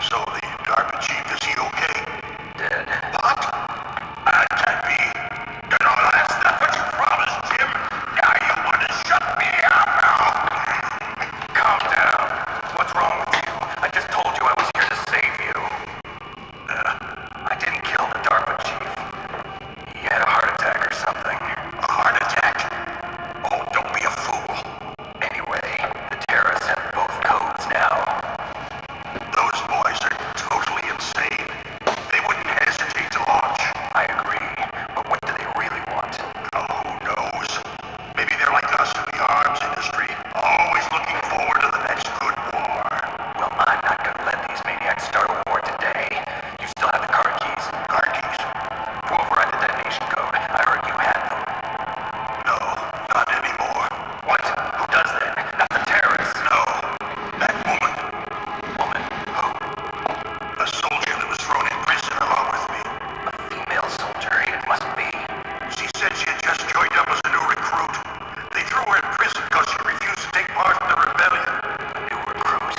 So the DARPA chief, is he okay? Dead. What? That can't be. No, that's not what you promised, Jim. Now you want to shut me up now. Calm down. What's wrong with you? I just told you I was here to save you. I didn't kill the DARPA chief. He had a heart attack or something. A heart attack? Oh, don't be a fool. Anyway, the terrorists have both codes now. Those boys are totally insane. They wouldn't hesitate to launch. I agree, but what do they really want? Oh, who knows? Maybe they're like us in the arms industry, always looking forward to the next good war. Well, I'm not gonna let these maniacs start a war today. You still have the card keys. Car keys? To override the detonation code. I heard you had them. No, not anymore. What? Who does that? Not the terrorists. No, that woman, Woman. Who? a soldier that was thrown in prison along with me. A female soldier. It must be. She said she had just joined up as a new recruit. They threw her in prison because she refused to take part in the rebellion. A new recruit.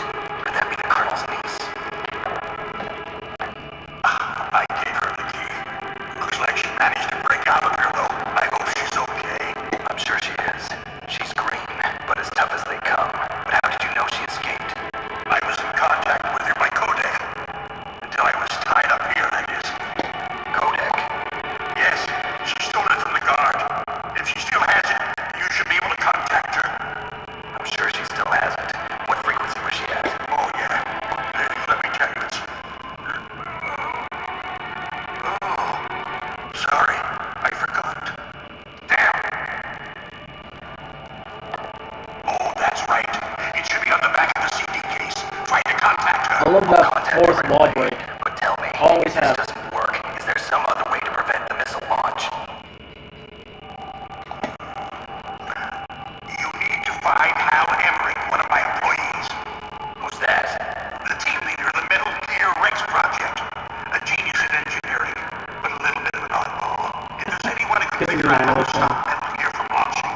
Could that be the colonel's niece? I gave her the key. Looks like she managed to break out of here, though. I hope she's okay. I'm sure she is. She's green, but as tough as they come. But how did you know she escaped? I was in contact with her by codec. Until I was tied up here, that is. Kodak. Yes, she stole it from the guard. If she still has it, you should be able to contact her. I'm sure she still has it. What frequency was she at? Oh, yeah. Let me tell you, it's... Oh, sorry. I forgot. Damn. Oh, that's right. It should be on the back of the CD case. Try to contact her. I love that Contact fourth her wall anyway. break. But tell me, Always if this have. doesn't work, is there some other way to prevent the missile launch? You need to find Hal Emmerich, one of my employees. Who's that? The team leader of the Metal Gear Rex project. A genius in engineering, but a little bit of an oddball. If there's anyone who can figure out how to stop Metal Gear from launching,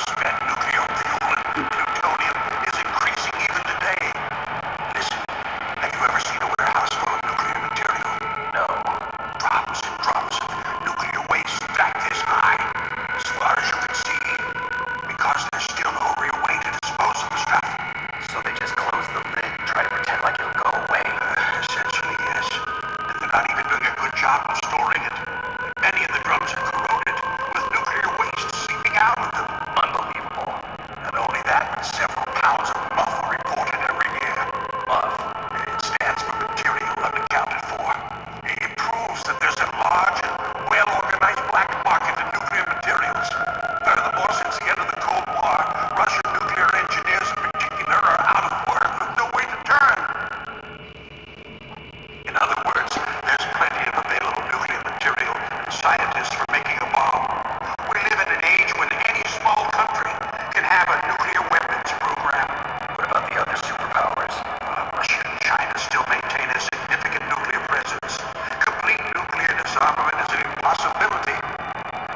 spent nuclear fuel and plutonium is increasing even today. Listen, have you ever seen a warehouse full of nuclear material? No. Drops and drops of nuclear waste stacked this high, as far as you can see, because there's still no real way to dispose of the stuff. So they just close the lid and try to pretend like it'll go away. Essentially, yes. And they're not even doing a good job of storing it. Many of the drums are corroded, with nuclear waste seeping out of them. Unbelievable. Not only that, but several pounds of muff are reported every year. Muff. It stands for material unaccounted for. It proves that there's a large and well-organized black market in nuclear materials. Furthermore, since the end of the Cold War, Russian nuclear engineers in particular are out of work with no way to turn. In other words, there's plenty of available nuclear material and scientists for making a bomb. We live in an age when any small country can have a nuclear weapons program. What about the other superpowers? Russia and China still maintain a significant nuclear presence. Complete nuclear disarmament is an impossibility.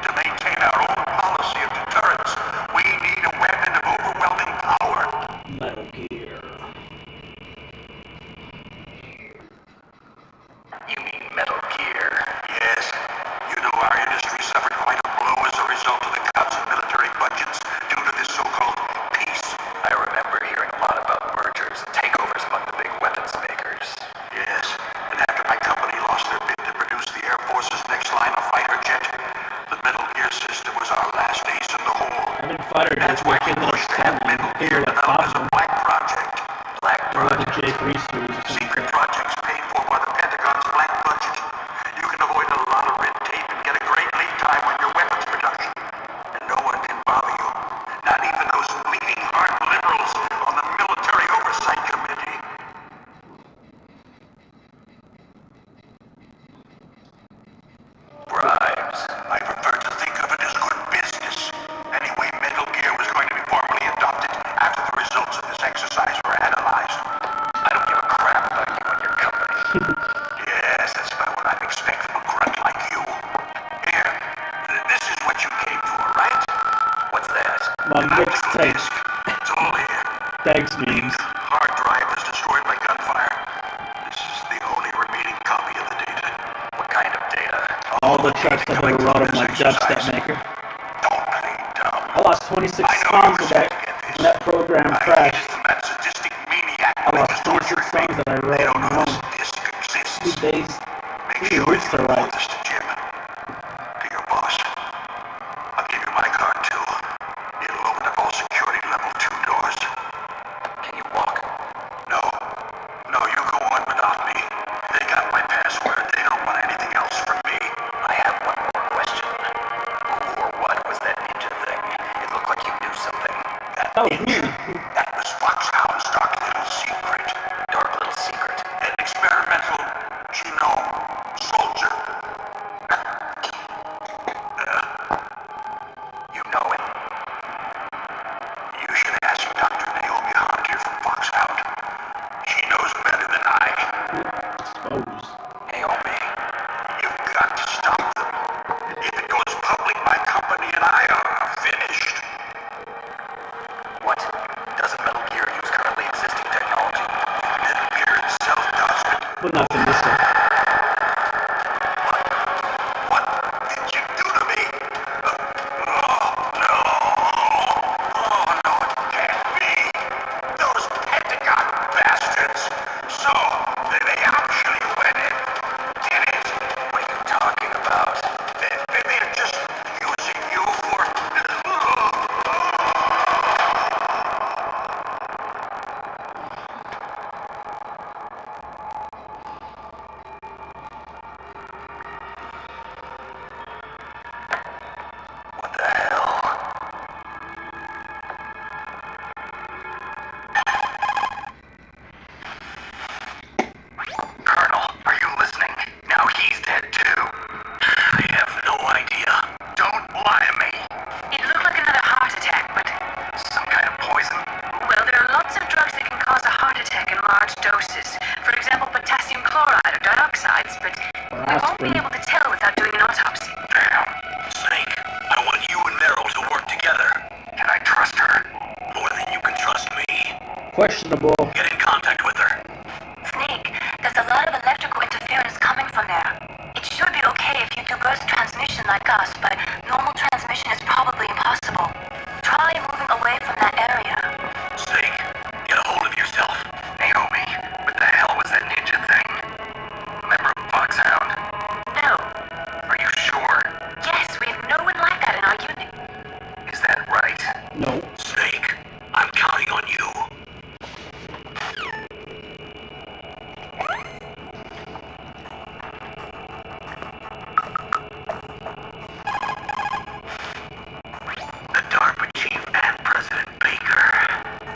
To maintain our own policy of deterrence, we need a weapon of overwhelming power. Metal Gear. You mean Metal Gear? Yes, you know our industry suffered quite a blow as a result of the cuts in military budgets due to this so-called peace. I remember hearing a lot about mergers and takeovers among the big weapons makers. Yes, and after my company lost their bid to produce the Air Force's next line of fighter jet, the Metal Gear system was our last ace in the hole. I've been fighter That's jets why back we in the pushed to have Metal Gear developed as a black project. Black Or the Project. J3 series or something. Secret projects paid for by the Pentagon's black budget. You can avoid a lot of red tape and get a great lead time on your weapons production. And no one can bother you. Not even those bleeding heart liberals on the Military Oversight Committee. Bribes. I prefer to think of it as good business. Anyway, Metal Gear was going to be formally adopted after the results of this exercise were analyzed. I don't give a crap about you and your company. Yes, that's about what I'd expect from a grunt like you. Here, this is what you came for, right? What's that? My An mixed optical tape. disc. It's all here. Thanks, memes. Hard drive was destroyed by gunfire. This is the only remaining copy of the data. What kind of data? All the tracks I've ever wrote of my dubstep maker. Don't play dumb. I lost 26 I know songs you of that get this. when that program I crashed. hated that sadistic maniac I who lost was 26 torturing me. songs that I They wrote don't on know one. this disc exists. 2 days. Make 3 sure weeks you to report write. this to Jim. To your boss. I'll give you my card too. It'll open up all security level 2 doors. Can you walk? No. No, you go on without me. They got my password. They don't want anything else from me. I have one more question. Who or what was that ninja thing? It looked like you knew something. That was me. That was Foxhound's dark little secret. Dark little secret. An experimental genome soldier. You know him. You should ask Dr. Naomi Hunter from Foxhound. She knows better than I. Exposed. Naomi. You've got to stop them. If it goes public, my company and I are finished. What? Doesn't Metal Gear use currently existing technology? Metal Gear itself does, But not in this one. what did you do to me? Oh, no. Oh, no, it can't be. Those Pentagon bastards. So, they actually went in. Did it? What are you talking about? They're just using you for... What the hell? Colonel, are you listening? Now he's dead too. I have no idea. Don't lie to me. It looked like another heart attack, but... Some kind of poison? Well, there are lots of drugs that can cause a heart attack in large doses. For example, potassium chloride or dioxides, but we won't be able to tell without doing an autopsy. Damn. Snake, I want you and Meryl to work together. Can I Questionable. Get in contact with her. Snake, there's a lot of electrical interference coming from there. It should be okay if you do burst transmission like us, but normal transmission is probably impossible. Try moving away from that area. Snake, get a hold of yourself. Naomi, what the hell was that ninja thing? Remember Foxhound? No. Are you sure? Yes, we have no one like that in our unit. Is that right? No. Snake, I'm counting on you. The DARPA chief and President Baker.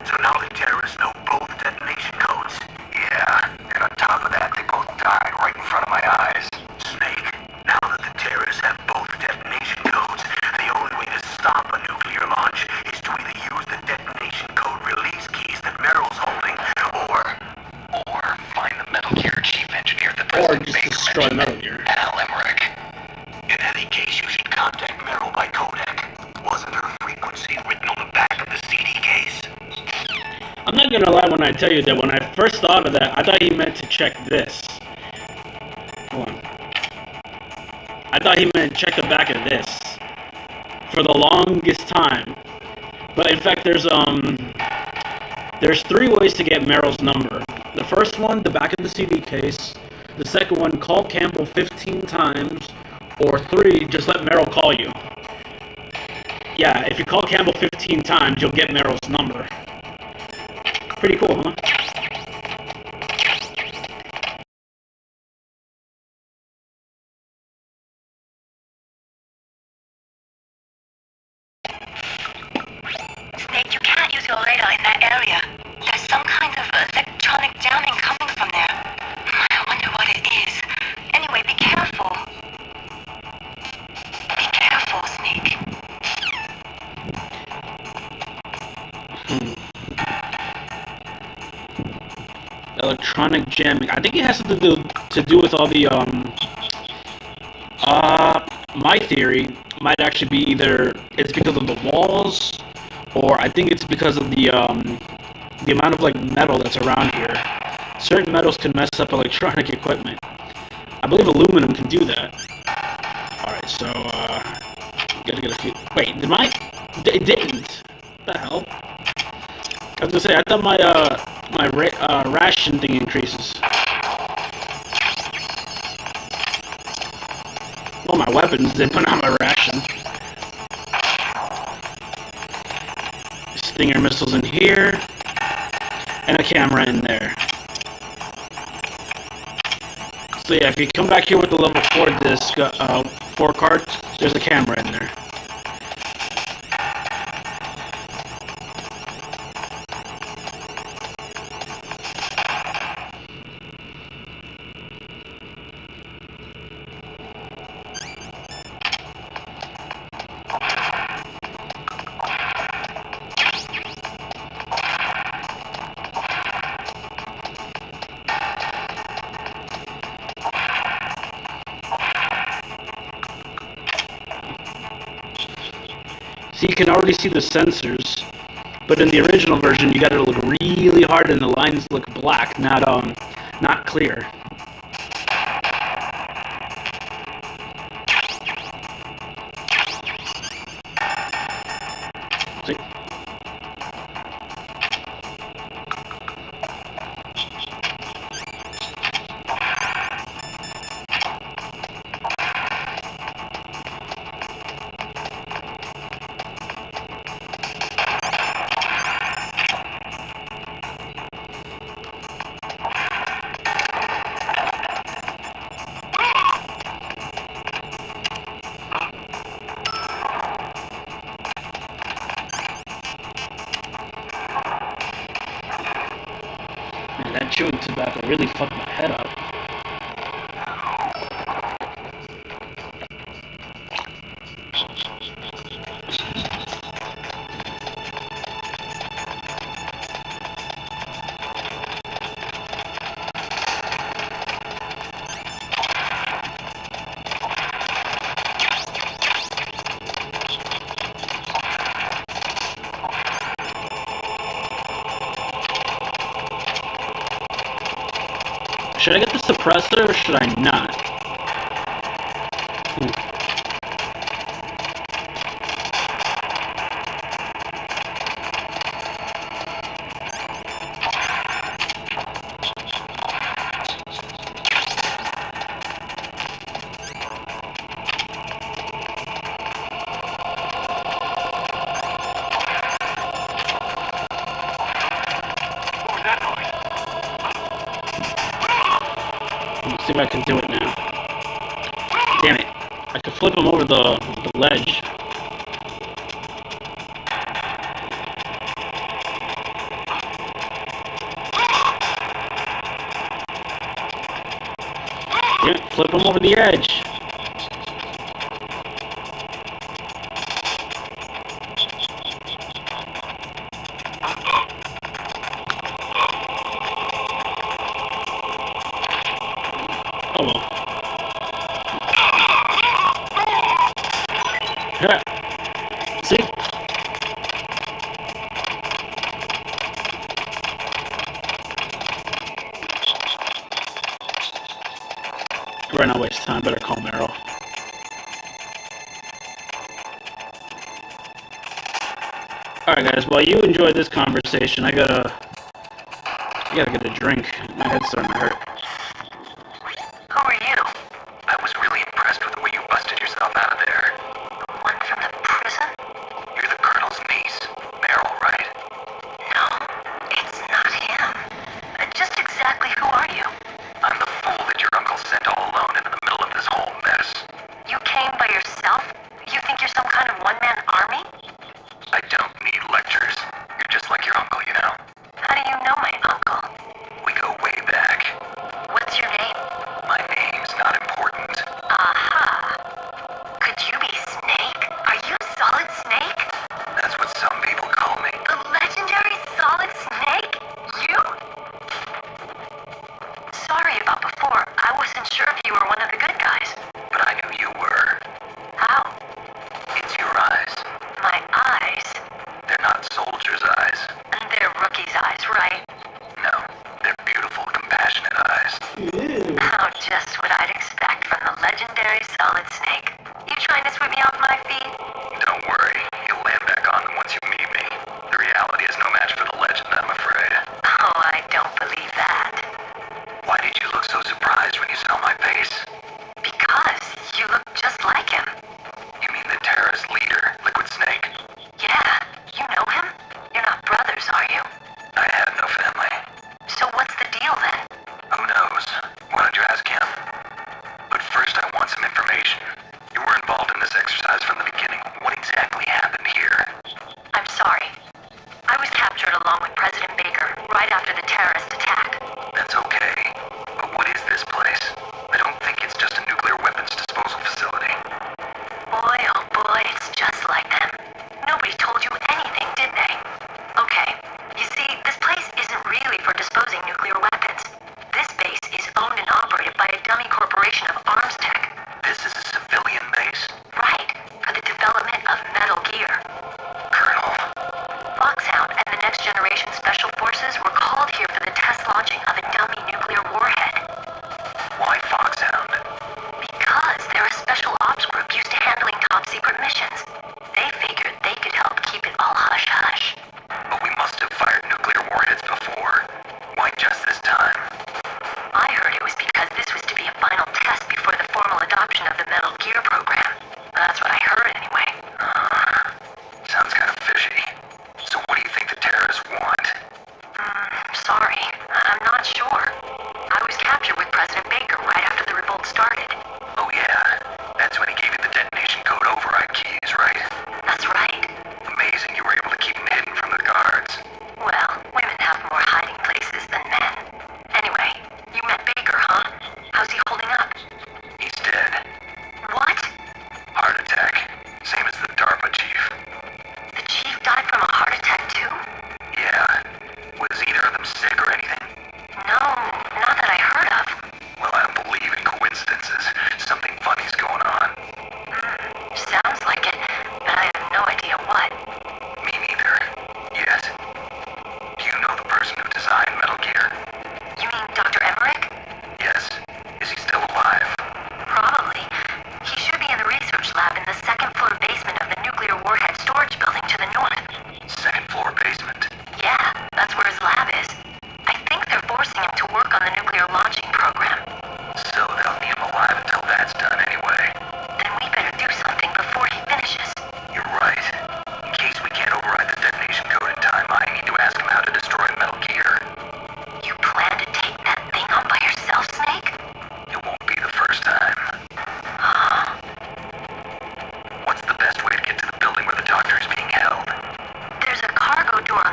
So now the terrorists know both detonation codes. Yeah, and on top of that, they both died right in front of my eyes. Snake, now that the terrorists have both detonation codes, the only way to stop a nuclear launch is to either use the detonation code release keys that Meryl's holding, or find the Metal Gear chief engineer that Or President just Baker destroy mentioned, Metal Gear. Al Emmerich. in any case, you should contact Meryl by codec. Wasn't her frequency written on the back of the CD case? I'm not gonna lie when I tell you that when I first thought of that, I thought he meant to check this. Hold on. I thought he meant to check the back of this for the longest time. But in fact, there's 3 ways to get Meryl's number. The first one, the back of the CD case. The second one, call Campbell 15 times. Or 3, just let Meryl call you. Yeah, if you call Campbell 15 times, you'll get Meryl's number. Pretty cool, huh? Snake, you can't use your radar in that area. There's some kind of electronic jamming coming from there. I wonder what it is. Anyway, be careful. Be careful, Snake. Electronic jamming. I think it has to do with all the my theory might actually be either it's because of the walls, or I think it's because of the amount of like metal that's around here. Certain metals can mess up electronic equipment. I believe aluminum can do that. Alright, so gotta get a few. Wait, it didn't. What the hell? I was gonna say, I thought my ration thing increases. Well, my weapons did, but not my ration. Stinger missiles in here, and a camera in there. So yeah, if you come back here with the level 4 disc, 4 card, there's a camera in there. So you can already see the sensors, but in the original version, you got to look really hard, and the lines look black, not clear. See? Man, that chewing tobacco really fucked my head up. Should I get the suppressor or should I not? Let's see if I can do it now. Damn it. I could flip him over the ledge. Damn it, flip him over the edge. Oh well. Yeah. See? Better not waste time. Better call Meryl. Alright guys, while you enjoy this conversation, I gotta get a drink. My head's starting to hurt. Who are you? I was really impressed with the way you busted yourself out of there. The one from the prison? You're the Colonel's niece, Meryl, right? No, it's not him. Just exactly who are you? I'm the fool that your uncle sent all alone into the middle of this whole mess. You came by yourself? You think you're some kind of one-man army? I don't need lectures. You're just like your uncle, you know. How do you know my uncle? We go way back. What's your name? My name's not important. Aha. Could you be Snake? Are you Solid Snake? That's what some people call me. The legendary Solid Snake? You? Sorry about before. I wasn't sure if you were one of the good guys. But I knew you were. How? It's your eyes. My eyes. They're not soldiers' eyes. And they're rookie's eyes, right? No, they're beautiful, compassionate eyes. Oh, just what I'd expect from the legendary Solid Snake. You trying to sweep me off my feet? Don't worry, you'll land back on them once you meet me. The reality is no match for the legend, I'm afraid. Oh, I don't believe that. Why did you look so surprised when you saw my face? Because you look just like him. You mean the terrorist leader, Liquid Snake? Yeah, you know him? You're not brothers, are you? I have no family. So what's the deal then? Who knows? Why don't you ask him? But first I want some information. You were involved in this exercise from the beginning. What exactly happened here? I'm sorry. I was captured along with President Baker right after the terrorist attack. That's okay. But what is this place? I don't think it's just a nuclear weapons disposal facility. Boy, oh boy, it's just like them. Nobody told you anything, did they? Okay, you see, this place isn't really for disposing nuclear weapons. This base is owned and operated by a dummy corporation of arms tech. This is a civilian base? Right, for the development of Metal Gear. Colonel, Foxhound and the Next Generation Special Forces were called here for the test launching of a dummy nuclear warhead. why Foxhound? Because they're a special ops group used to handling top secret missions. They figured they could help keep it all hush-hush. But we must have fired nuclear warheads before. Why just this time? I heard it was because this was to be a final test before the formal adoption of the Metal Gear program. That's what I heard anyway. Sounds kind of fishy. So what do you think the terrorists want? Sorry, I'm not sure. I was captured with President Baker right after the revolt started. Oh yeah, that's when he gave you the detonation code override keys, right? That's right. Amazing you were able to keep them hidden from the guards. Well, women have more hiding places than men. Anyway, you met Baker, huh? How's he holding up? He's dead. What? Heart attack. Same as the DARPA chief. The chief died from a heart attack too? Yeah. Was either of them sick or anything? No, not that I heard of. Well, I don't believe in coincidences. Something funny's going on. Sounds like it, but I have no idea what. Me neither. Yet. Do you know the person who designed Metal Gear? You mean Dr. Emmerich?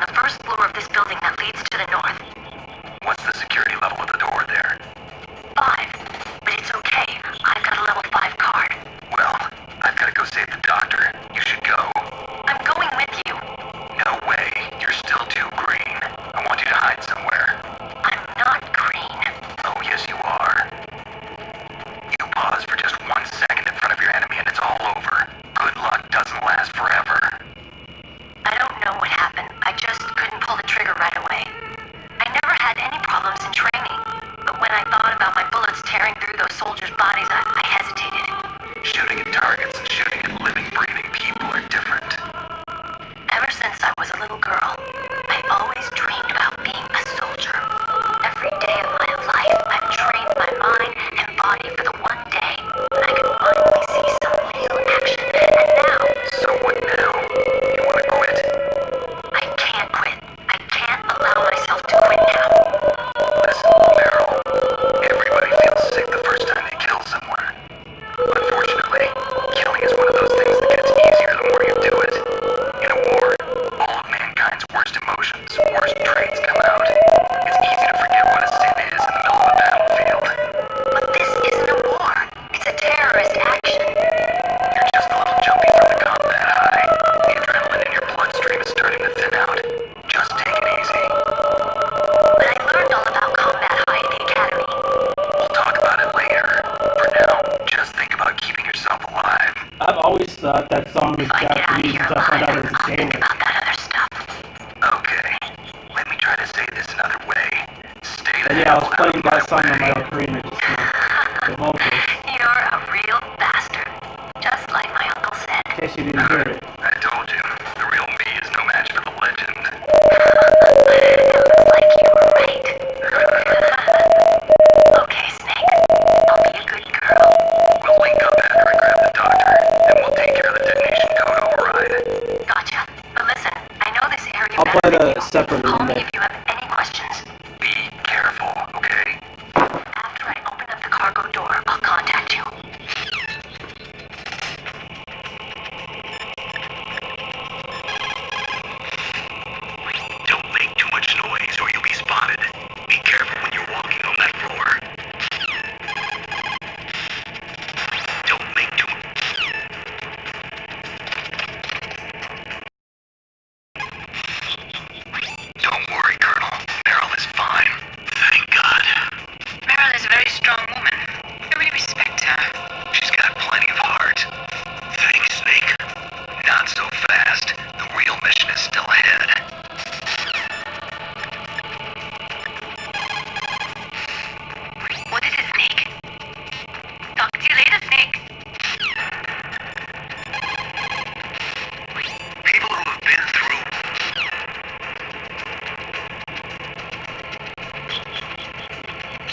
the first floor of this building that leads to the north. What's the security level of the door there? 5. But it's okay. I've got a level 5 card. Well, I've got to go save the doctor. You should go. I'm going with you. No way. You're still too green. I want you to hide somewhere. I'm not green. Oh, yes you are. You pause for just 1 second in front of your enemy and it's all over. Good luck doesn't last forever. I don't know what happened. I just couldn't pull the trigger right away. I never had any problems in training. But when I thought about my bullets tearing through those soldiers' bodies, I hesitated. Shooting at targets and shooting at living, breathing people are different. Ever since I was a little girl, I always dreamed about being a soldier. Every day of my life, I've trained my mind and body for the one day when I could finally see some real action. And now... So what now? You want to quit? I can't quit. I can't allow myself to quit now. Listen, Meryl. Everybody feels sick the first time they kill someone. Unfortunately, killing is one of those things that gets easier the more you do it. In a war, all of mankind's worst emotions, worst traits come out. It's easy to forget what a sin is in the middle of a battlefield. But this isn't a war. It's a terrorist action. You're just a little jumpy from the combat high. The adrenaline in your bloodstream is starting to thin out. Just take it easy. But I learned all about combat high at the academy. We'll talk about it later. For now, just think about keeping yourself alive. I've always thought that song was If I get out of Japanese here until I found out alive, it was I'll think English. about that other stuff. Okay, let me try to say this another way. Stay the Yeah, I was hell out playing of my that song on my way. ocarina just now. The vocals. You're a real bastard. Just like my uncle said. In case you didn't hear it. I told you, the real me is no match for the legend. It looks like you were right. Okay, Snake. I'll be a good girl. We'll link up after I grab the doctor, and we'll take care of the detonation code override. Gotcha. But listen, I know this area I'll better play than the you. separately Call one me day. if you have any questions.